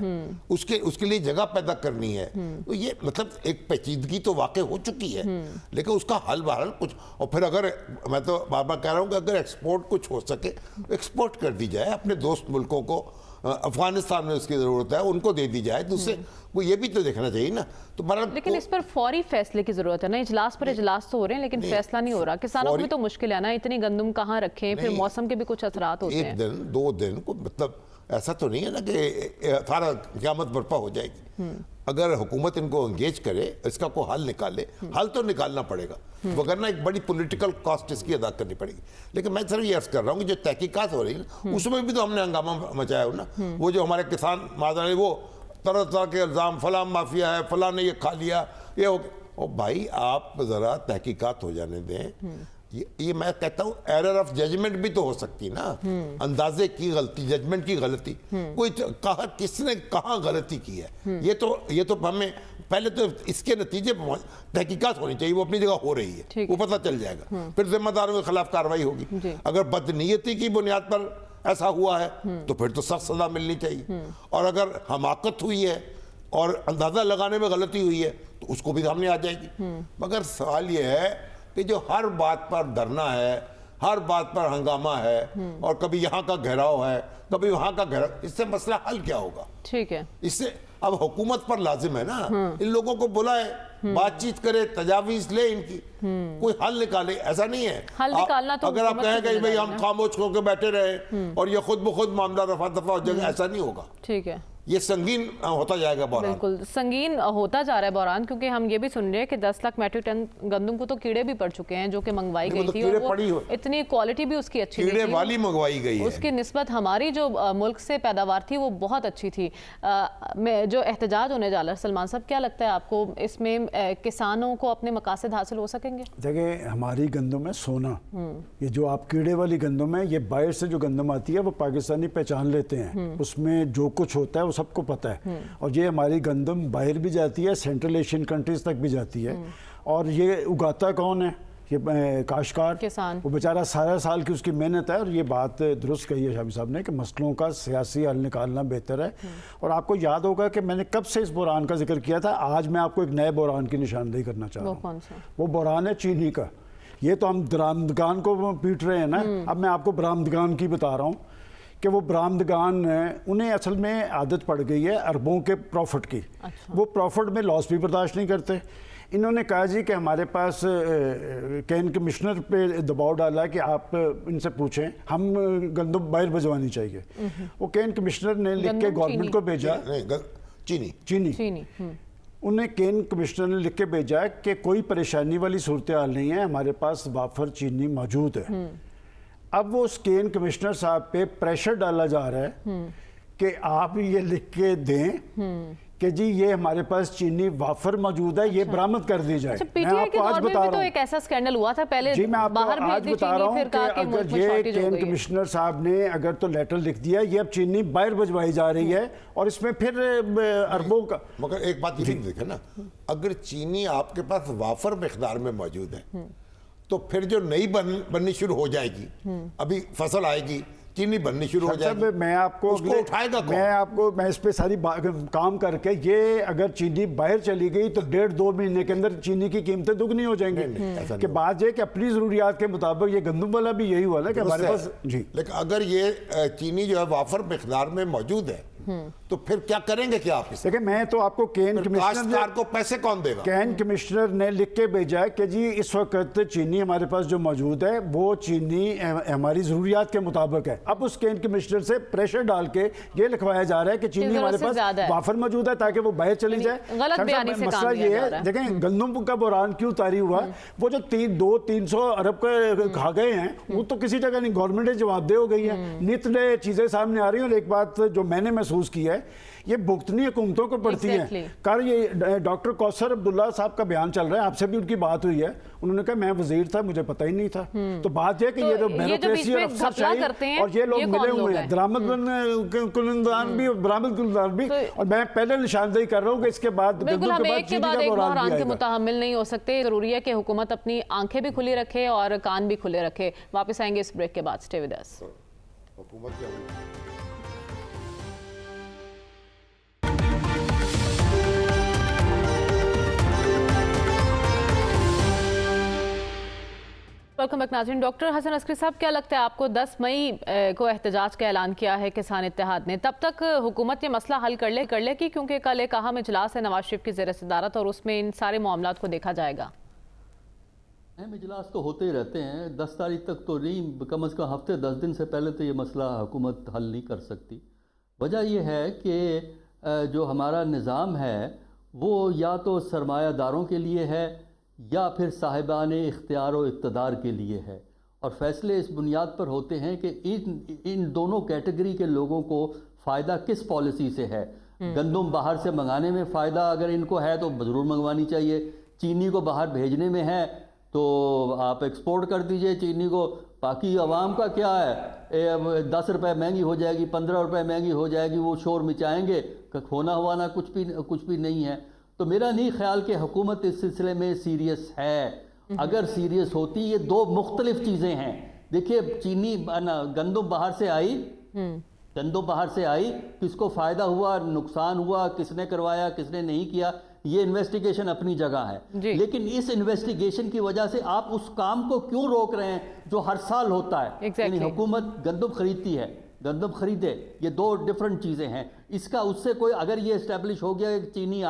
اس کے لیے جگہ پیدا کرنی ہے. تو یہ مطلب ایک پیچیدگی تو واقع ہو چکی ہے, لیکن اس کا حل بہرحال کچھ. اور پھر اگر میں تو بار بار کہہ رہا ہوں کہ اگر ایکسپورٹ کچھ ہو سکے ایکسپورٹ کر دی جائے اپنے دوست ملکوں کو. افغانستان میں اس کی ضرورت ہے, ان کو دے دی جائے. دوسرے کو یہ بھی تو دیکھنا چاہیے نا. تو لیکن اس پر فوری فیصلے کی ضرورت ہے نا. اجلاس پر اجلاس تو ہو رہے ہیں لیکن فیصلہ نہیں ہو رہا. کسانوں کو بھی تو مشکل ہے نا, اتنی گندم کہاں رکھیں, پھر موسم کے بھی کچھ اثرات ہوتے ہیں. ایک دن 2 دن کو مطلب ایسا تو نہیں ہے نا کہ سارا قیامت برپا ہو جائے گی. اگر حکومت ان کو انگیج کرے, اس کا کوئی حل نکالے, حل تو نکالنا پڑے گا, وگرنہ ایک بڑی پولیٹیکل کاسٹ اس کی ادا کرنی پڑے گی. لیکن میں صرف یہ عرض کر رہا ہوں کہ جو تحقیقات ہو رہی ہیں اس میں بھی تو ہم نے ہنگامہ مچایا ہو نا. وہ جو ہمارے کسان معذرت, وہ طرح طرح کے الزام, فلاں مافیا ہے, فلاں نے یہ کھا لیا, یہ ہو گیا. او بھائی آپ ذرا تحقیقات ہو جانے دیں. یہ میں کہتا ہوں ایرر آف ججمنٹ بھی تو ہو سکتی نا, اندازے کی غلطی, ججمنٹ کی غلطی. کوئی کس نے کہاں غلطی کی ہے, یہ تو ہمیں پہلے تو اس کے نتیجے پر تحقیقات ہونی چاہیے. وہ اپنی جگہ ہو رہی ہے, وہ پتہ چل جائے گا, پھر ذمہ داروں کے خلاف کارروائی ہوگی. اگر بدنیتی کی بنیاد پر ایسا ہوا ہے تو پھر تو سخت سزا ملنی چاہیے. اور اگر حماقت ہوئی ہے اور اندازہ لگانے میں غلطی ہوئی ہے تو اس کو بھی سامنے آ جائے گی. مگر سوال یہ ہے کہ جو ہر بات پر دھرنا ہے, ہر بات پر ہنگامہ ہے, اور کبھی یہاں کا گھیراؤ ہے, کبھی وہاں کا گھیراؤ, اس سے مسئلہ حل کیا ہوگا؟ ٹھیک ہے, اس سے اب حکومت پر لازم ہے نا, ان لوگوں کو بلائے, بات چیت کرے, تجاویز لے, ان کی کوئی حل نکالے. ایسا نہیں ہے حل نکالنا تو اگر آپ کہیں کہ بھئی ہم خاموش ہو کے بیٹھے رہے اور یہ خود بخود معاملہ رفع دفع ہو جائے گا, ایسا نہیں ہوگا. ٹھیک ہے, یہ سنگین ہوتا جائے گا بحران. بالکل سنگین ہوتا جا رہا ہے بحران, کیونکہ ہم یہ بھی سن رہے ہیں کہ 10 لاکھ میٹرک ٹن گندم کو تو کیڑے بھی پڑ چکے ہیں جو کہ منگوائی گئی تھی, اور وہ اتنی کوالٹی بھی اس کی اچھی کیڑے والی منگوائی گئی ہے. اس کی نسبت ہماری جو ملک سے پیداوار تھی وہ بہت اچھی تھی. جو احتجاج ہونے جا رہا ہے, سلمان صاحب کیا لگتا ہے آپ کو, اس میں کسانوں کو اپنے مقاصد حاصل ہو سکیں گے؟ دیکھیں ہماری گندم ہے سونا, یہ جو آپ کیڑے والی گندم ہے, یہ باہر سے جو گندم آتی ہے وہ پاکستانی پہچان لیتے ہیں, اس میں جو کچھ ہوتا ہے وہ سب کو پتہ ہے. اور یہ ہماری گندم باہر بھی جاتی ہے, سینٹرل ایشین کنٹریز تک بھی جاتی ہے. اور یہ اگاتا کون ہے؟ یہ کاشتکار, کسان. وہ بیچارہ سارا سال کی اس کی محنت ہے. اور یہ بات درست کہی ہے شامی صاحب نے کہ مسئلوں کا سیاسی حل نکالنا بہتر ہے. اور آپ کو یاد ہوگا کہ میں نے کب سے اس بحران کا ذکر کیا تھا, آج میں آپ کو ایک نئے بحران کی نشاندہی کرنا چاہ رہا ہوں. وہ کون سا؟ وہ بحران ہے چینی کا. یہ تو ہم درآمدگان کو پیٹ رہے ہیں نا, اب میں آپ کو برآمدگان کی بتا رہا ہوں کہ وہ برآمدگان انہیں اصل میں عادت پڑ گئی ہے اربوں کے پروفٹ کی. وہ پروفٹ میں لاس بھی برداشت نہیں کرتے. انہوں نے کہا جی کہ ہمارے پاس کین کمشنر پہ دباؤ ڈالا کہ آپ ان سے پوچھیں, ہم گندم باہر بھجوانی چاہیے. وہ کین کمشنر نے لکھ کے گورنمنٹ کو بھیجا, چینی انہیں کین کمشنر نے لکھ کے بھیجا کہ کوئی پریشانی والی صورتحال نہیں ہے, ہمارے پاس وافر چینی موجود ہے. اب وہ اس کین کمشنر صاحب پہ پریشر ڈالا جا رہا ہے کہ آپ یہ لکھ کے دیں کہ جی یہ ہمارے پاس چینی وافر موجود ہے, یہ برآمد کر دی جائے. پی ٹی آئی کے دور میں بھی تو ایک ایسا سکینڈل ہوا تھا پہلے, جی میں آپ کو آج بتا رہا ہوں کہ اگر یہ کین کمشنر صاحب نے اگر تو لیٹر لکھ دیا, یہ اب چینی باہر بھجوائی جا رہی ہے اور اس میں پھر اربوں کا. مگر ایک بات یہ دیکھیں نا, اگر چینی آپ کے پاس وافر مقدار میں موجود ہے تو پھر جو نئی بننی شروع ہو جائے گی, ابھی فصل آئے گی, چینی بننی شروع ہو جائے گی, میں آپ کو اٹھائے گا میں اس پہ ساری کام کر کے, یہ اگر چینی باہر چلی گئی تو 1.5-2 مہینے کے اندر چینی کی قیمتیں دگنی ہو جائیں گی. کہ بات یہ کہ اپنی ضروریات کے مطابق یہ گندم والا بھی یہی ہوا نا کہ ہمارے پاس. لیکن اگر یہ چینی جو ہے وافر مقدار میں موجود ہے तो फिर क्या करेंगे क्या आप इसे? देखिए मैं तो आपको केन काश्तकार को पैसे कौन देगा? कैन कमिश्नर ने लिख के भेजा है कि जी इस वक्त चीनी हमारे पास जो मौजूद है वो चीनी हमारी ज़रूरियात के मुताबिक है। अब उस कैन कमिश्नर से प्रेशर डाल के ये लिखवाया जा रहा है कि चीनी हमारे पास वाफर मौजूद है ताकि वो बाहर चली जाए। मसला ये है, देखें गंदम का बुरान क्यों तारी हुआ, वो जो 200-300 अरब के खा गए हैं वो तो किसी जगह नहीं, गवर्नमेंट जवाबदेह हो गई है, नित नए चीज़ें सामने आ रही हैं। और एक बात जो मैंने महसूस की है, ये भुगतनी हुकूमतों को पड़ती है। कल ये डॉक्टर कौसर अब्दुल्ला साहब का बयान चल रहा है, आपसे भी उनकी बात हुई है, उन्होंने कहा मैं वजीर था, मुझे पता ही नहीं था। तो बात यह कि ये जो ब्यूरोक्रेसी और अफसरशाही और ये लोग मिले हुए हैं, दरामद कुलंदान भी और बरामद कुलंदान भी, और मैं पहले निशानदेही कर रहा हूँ कि इसके बाद एक के बाद एक बहरान के मुतहम्मिल नहीं हो सकते। जरूरी है कि हुकूमत अपनी आंखें भी खुली रखे और कान भी खुले रखे। वापस आएंगे इस ब्रेक के बाद, stay with us. Welcome back नाज़रीन। डॉक्टर हसन अस्करी साहब, क्या लगता है आपको 10 मई को एहतजाज का ऐलान किया है किसान इत्तेहाद ने, तब तक हुकूमत ये मसला हल कर ले कि क्योंकि कल एक अहम इजलास है नवाज शरीफ की ज़ेर सदारत और उसमें इन सारे मामलात को देखा जाएगा? अहम इजलास तो होते ही रहते हैं, 10 तारीख तक तो नहीं, कम से कम हफ्ते 10 दिन से पहले तो ये मसला हुकूमत हल नहीं कर सकती। वजह यह है कि जो हमारा निज़ाम है वो या तो सरमायादारों के लिए है या फिर साहिबान इख्तियार व इक़्तिदार के लिए है, और फैसले इस बुनियाद पर होते हैं कि इन दोनों कैटेगरी के लोगों को फ़ायदा किस पॉलिसी से है। गंदम बाहर से मंगाने में फ़ायदा अगर इनको है तो ज़रूर मंगवानी चाहिए, चीनी को बाहर भेजने में है तो आप एक्सपोर्ट कर दीजिए चीनी को। बाकी आवाम का क्या है, 10 रुपये महंगी हो जाएगी, 15 रुपये महंगी हो जाएगी, वो शोर मचाएंगे, होना हुआ कुछ भी नहीं है। तो मेरा नहीं ख्याल कि हुकूमत इस सिलसिले में सीरियस है। अगर सीरियस होती, ये दो मुख्तलिफ चीज़ें हैं। देखिए चीनी गंदम बाहर से आई, किसको फ़ायदा हुआ, नुकसान हुआ, किसने करवाया, किसने नहीं किया, ये इन्वेस्टिगेशन अपनी जगह है। लेकिन इस इन्वेस्टिगेशन की वजह से आप उस काम को क्यों रोक रहे हैं जो हर साल होता है? यानी हुकूमत गंदम खरीदती है, गंदम खरीदे, ये दो डिफरेंट चीज़ें हैं। इसका उससे कोई अगर ये इस्टेब्लिश हो गया कि चीनी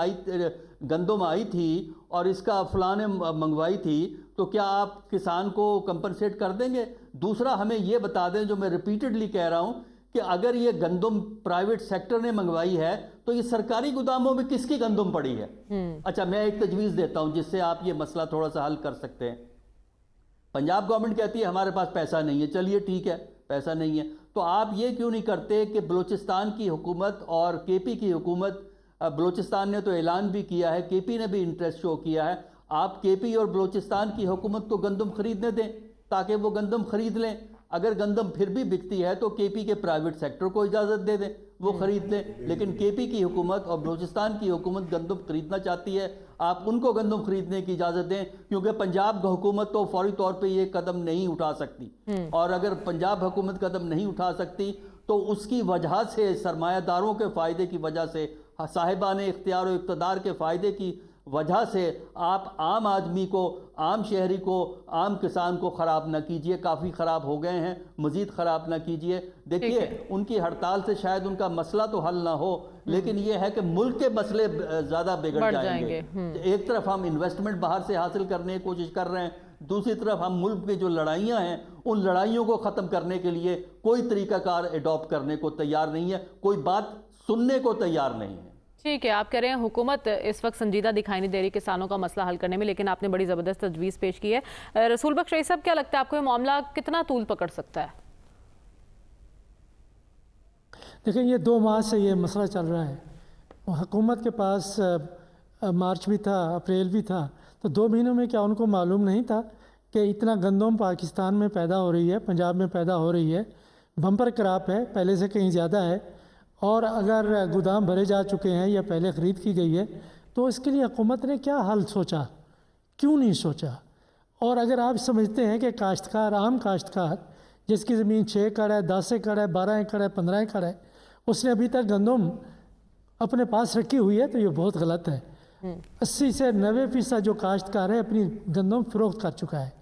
गंदम आई थी और इसका फलां ने मंगवाई थी, तो क्या आप किसान को कंपनसेट कर देंगे? दूसरा हमें ये बता दें, जो मैं रिपीटेडली कह रहा हूँ, कि अगर ये गंदम प्राइवेट सेक्टर ने मंगवाई है तो ये सरकारी गोदामों में किसकी गंदम पड़ी है? अच्छा, मैं एक तजवीज़ देता हूँ जिससे आप ये मसला थोड़ा सा हल कर सकते हैं। पंजाब गवर्नमेंट कहती है हमारे पास पैसा नहीं है, चलिए ठीक है पैसा नहीं है, तो आप ये क्यों नहीं करते कि बलूचिस्तान की हुकूमत और केपी की हुकूमत, बलूचिस्तान ने तो ऐलान भी किया है, केपी ने भी इंटरेस्ट शो किया है, आप केपी और बलूचिस्तान की हुकूमत को गंदम खरीदने दें ताकि वो गंदम खरीद लें। अगर गंदम फिर भी बिकती है तो केपी के प्राइवेट सेक्टर को इजाज़त दे दें, वो ख़रीद लें। लेकिन केपी की हुकूमत और बलूचिस्तान की हुकूमत गंदम खरीदना चाहती है, आप उनको गंदम खरीदने की इजाज़त दें, क्योंकि पंजाब हुकूमत तो फौरी तौर पे ये कदम नहीं उठा सकती। और अगर पंजाब हुकूमत कदम नहीं उठा सकती तो उसकी वजह से, सरमायादारों के फ़ायदे की वजह से, साहिबान इख्तियार व इक़्तिदार के फ़ायदे की वजह से आप आम आदमी को, आम शहरी को, आम किसान को ख़राब ना कीजिए। काफ़ी ख़राब हो गए हैं, मज़ीद ख़राब ना कीजिए। देखिए उनकी हड़ताल से शायद उनका मसला तो हल ना हो, लेकिन ये है कि मुल्क के मसले ज़्यादा बिगड़ जाएंगे। एक तरफ हम इन्वेस्टमेंट बाहर से हासिल करने की कोशिश कर रहे हैं, दूसरी तरफ हम मुल्क में जो लड़ाइयाँ हैं उन लड़ाइयों को ख़त्म करने के लिए कोई तरीक़ाकार एडॉप्ट करने को तैयार नहीं है, कोई बात सुनने को तैयार नहीं है। ठीक है, आप कह रहे हैं हुकूमत इस वक्त संजीदा दिखाई नहीं दे रही किसानों का मसला हल करने में, लेकिन आपने बड़ी ज़बरदस्त तजवीज़ पेश की है। रसूल बख्श रईस साहब, क्या लगता है आपको ये मामला कितना तूल पकड़ सकता है? देखिए, ये 2 माह से ये मसला चल रहा है। हुकूमत के पास मार्च भी था, अप्रैल भी था, तो 2 महीनों में क्या उनको मालूम नहीं था कि इतना गंदम पाकिस्तान में पैदा हो रही है, पंजाब में पैदा हो रही है, बम्पर क्रॉप है, पहले से कहीं ज़्यादा है, और अगर गोदाम भरे जा चुके हैं या पहले ख़रीद की गई है, तो इसके लिए हुकूमत ने क्या हल सोचा, क्यों नहीं सोचा? और अगर आप समझते हैं कि काश्तकार, आम काश्तकार जिसकी ज़मीन 6 एकड़ है, 10 एकड़ है, 12 एकड़ है, 15 एकड़ है, उसने अभी तक गंदम अपने पास रखी हुई है, तो ये बहुत गलत है। 80 से 90% जो काश्तकार है अपनी गंदम फ़रोख्त कर चुका है।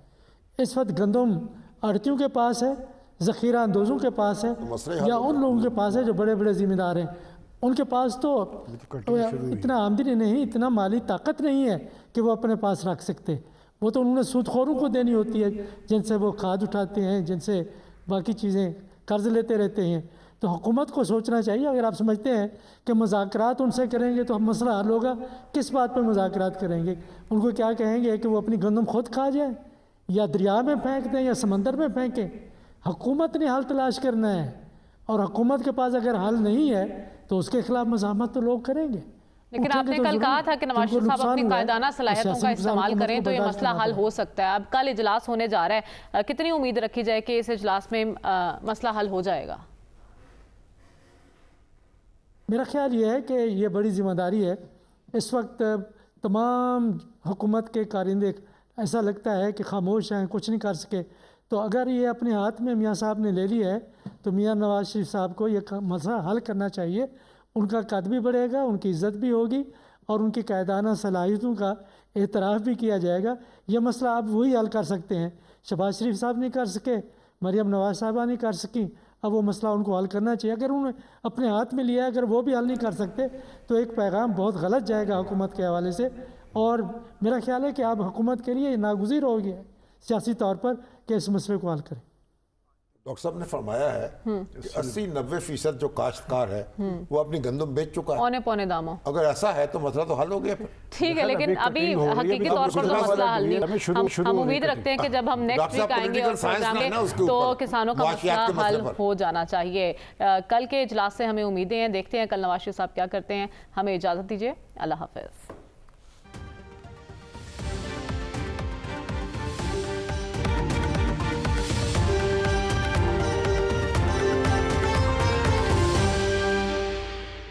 इस वक्त गंदम आड़तियों के पास है, ज़ख़ीरा अंदोज़ों के पास है, या उन लोगों के पास है जो बड़े बड़े ज़िम्मेदार हैं। उनके पास तो इतना आमदनी नहीं, इतना माली ताकत नहीं है कि वो अपने पास रख सकते। वो तो उन्होंने सूदखोरों को देनी होती है, जिनसे वो खाद उठाते हैं, जिनसे बाकी चीज़ें कर्ज लेते रहते हैं। तो हुकूमत को सोचना चाहिए, अगर आप समझते हैं कि मुज़ाकरात उनसे करेंगे तो मसला हल होगा, किस बात पर मुज़ाकरात करेंगे? उनको क्या कहेंगे कि वो अपनी गंदम खुद खा जाए, या दरिया में फेंक दें, या समंदर में फेंकें? हुकूमत ने हल तलाश करना है, और हुकूमत के पास अगर हल नहीं है तो उसके खिलाफ मज़ाहमत तो लोग करेंगे। लेकिन आपने कल कहा था कि नवाज शरीफ साहब अपनी कायदाना सलाहियतों का इस्तेमाल करें तो ये मसला हल हो सकता है। अब कल इजलास होने जा रहा है, कितनी उम्मीद रखी जाए कि इस इजलास में मसला हल हो जाएगा? मेरा ख्याल ये है कि ये बड़ी ज़िम्मेदारी है। इस वक्त तमाम हुकूमत के कारिंदे ऐसा लगता है कि खामोश हैं, कुछ नहीं कर सके। तो अगर ये अपने हाथ में मियाँ साहब ने ले लिया है तो मियाँ नवाज शरीफ साहब को ये मसला हल करना चाहिए। उनका कद भी बढ़ेगा, उनकी इज़्ज़त भी होगी, और उनकी कायदाना सलाहियतों का एतराफ़ भी किया जाएगा। ये मसला आप वही हल कर सकते हैं। शहबाज शरीफ साहब नहीं कर सके, मरियम नवाज साहबा नहीं कर सकी, अब वो मसला उनको हल करना चाहिए। अगर उन्होंने अपने हाथ में लिया, अगर वो भी हल नहीं कर सकते तो एक पैगाम बहुत गलत जाएगा हुकूमत के हवाले से। और मेरा ख्याल है कि आप हुकूमत के लिए नागुज़ीर हो गया है सियासी तौर पर कि इस मसले को हल करें। डॉक्टर साहब ने फरमाया है कि 80-90% जो काश्तकार है वो अपनी गंदम बेच चुका है औने पौने दामों। अगर ऐसा है तो मसला तो हल हो गया फिर। ठीक है, लेकिन अभी हकीकी तौर पर तो मसला हल नहीं। हम उम्मीद रखते हैं कि जब हम नेक्स्ट वीक आएंगे और प्रोग्राम में तो किसानों का मसला हल हो जाना चाहिए। कल के इजलास से हमें उम्मीदें हैं, देखते हैं कल नवाज शरीफ साहब क्या करते हैं। हमें इजाज़त दीजिए, अल्लाह हाफिज़।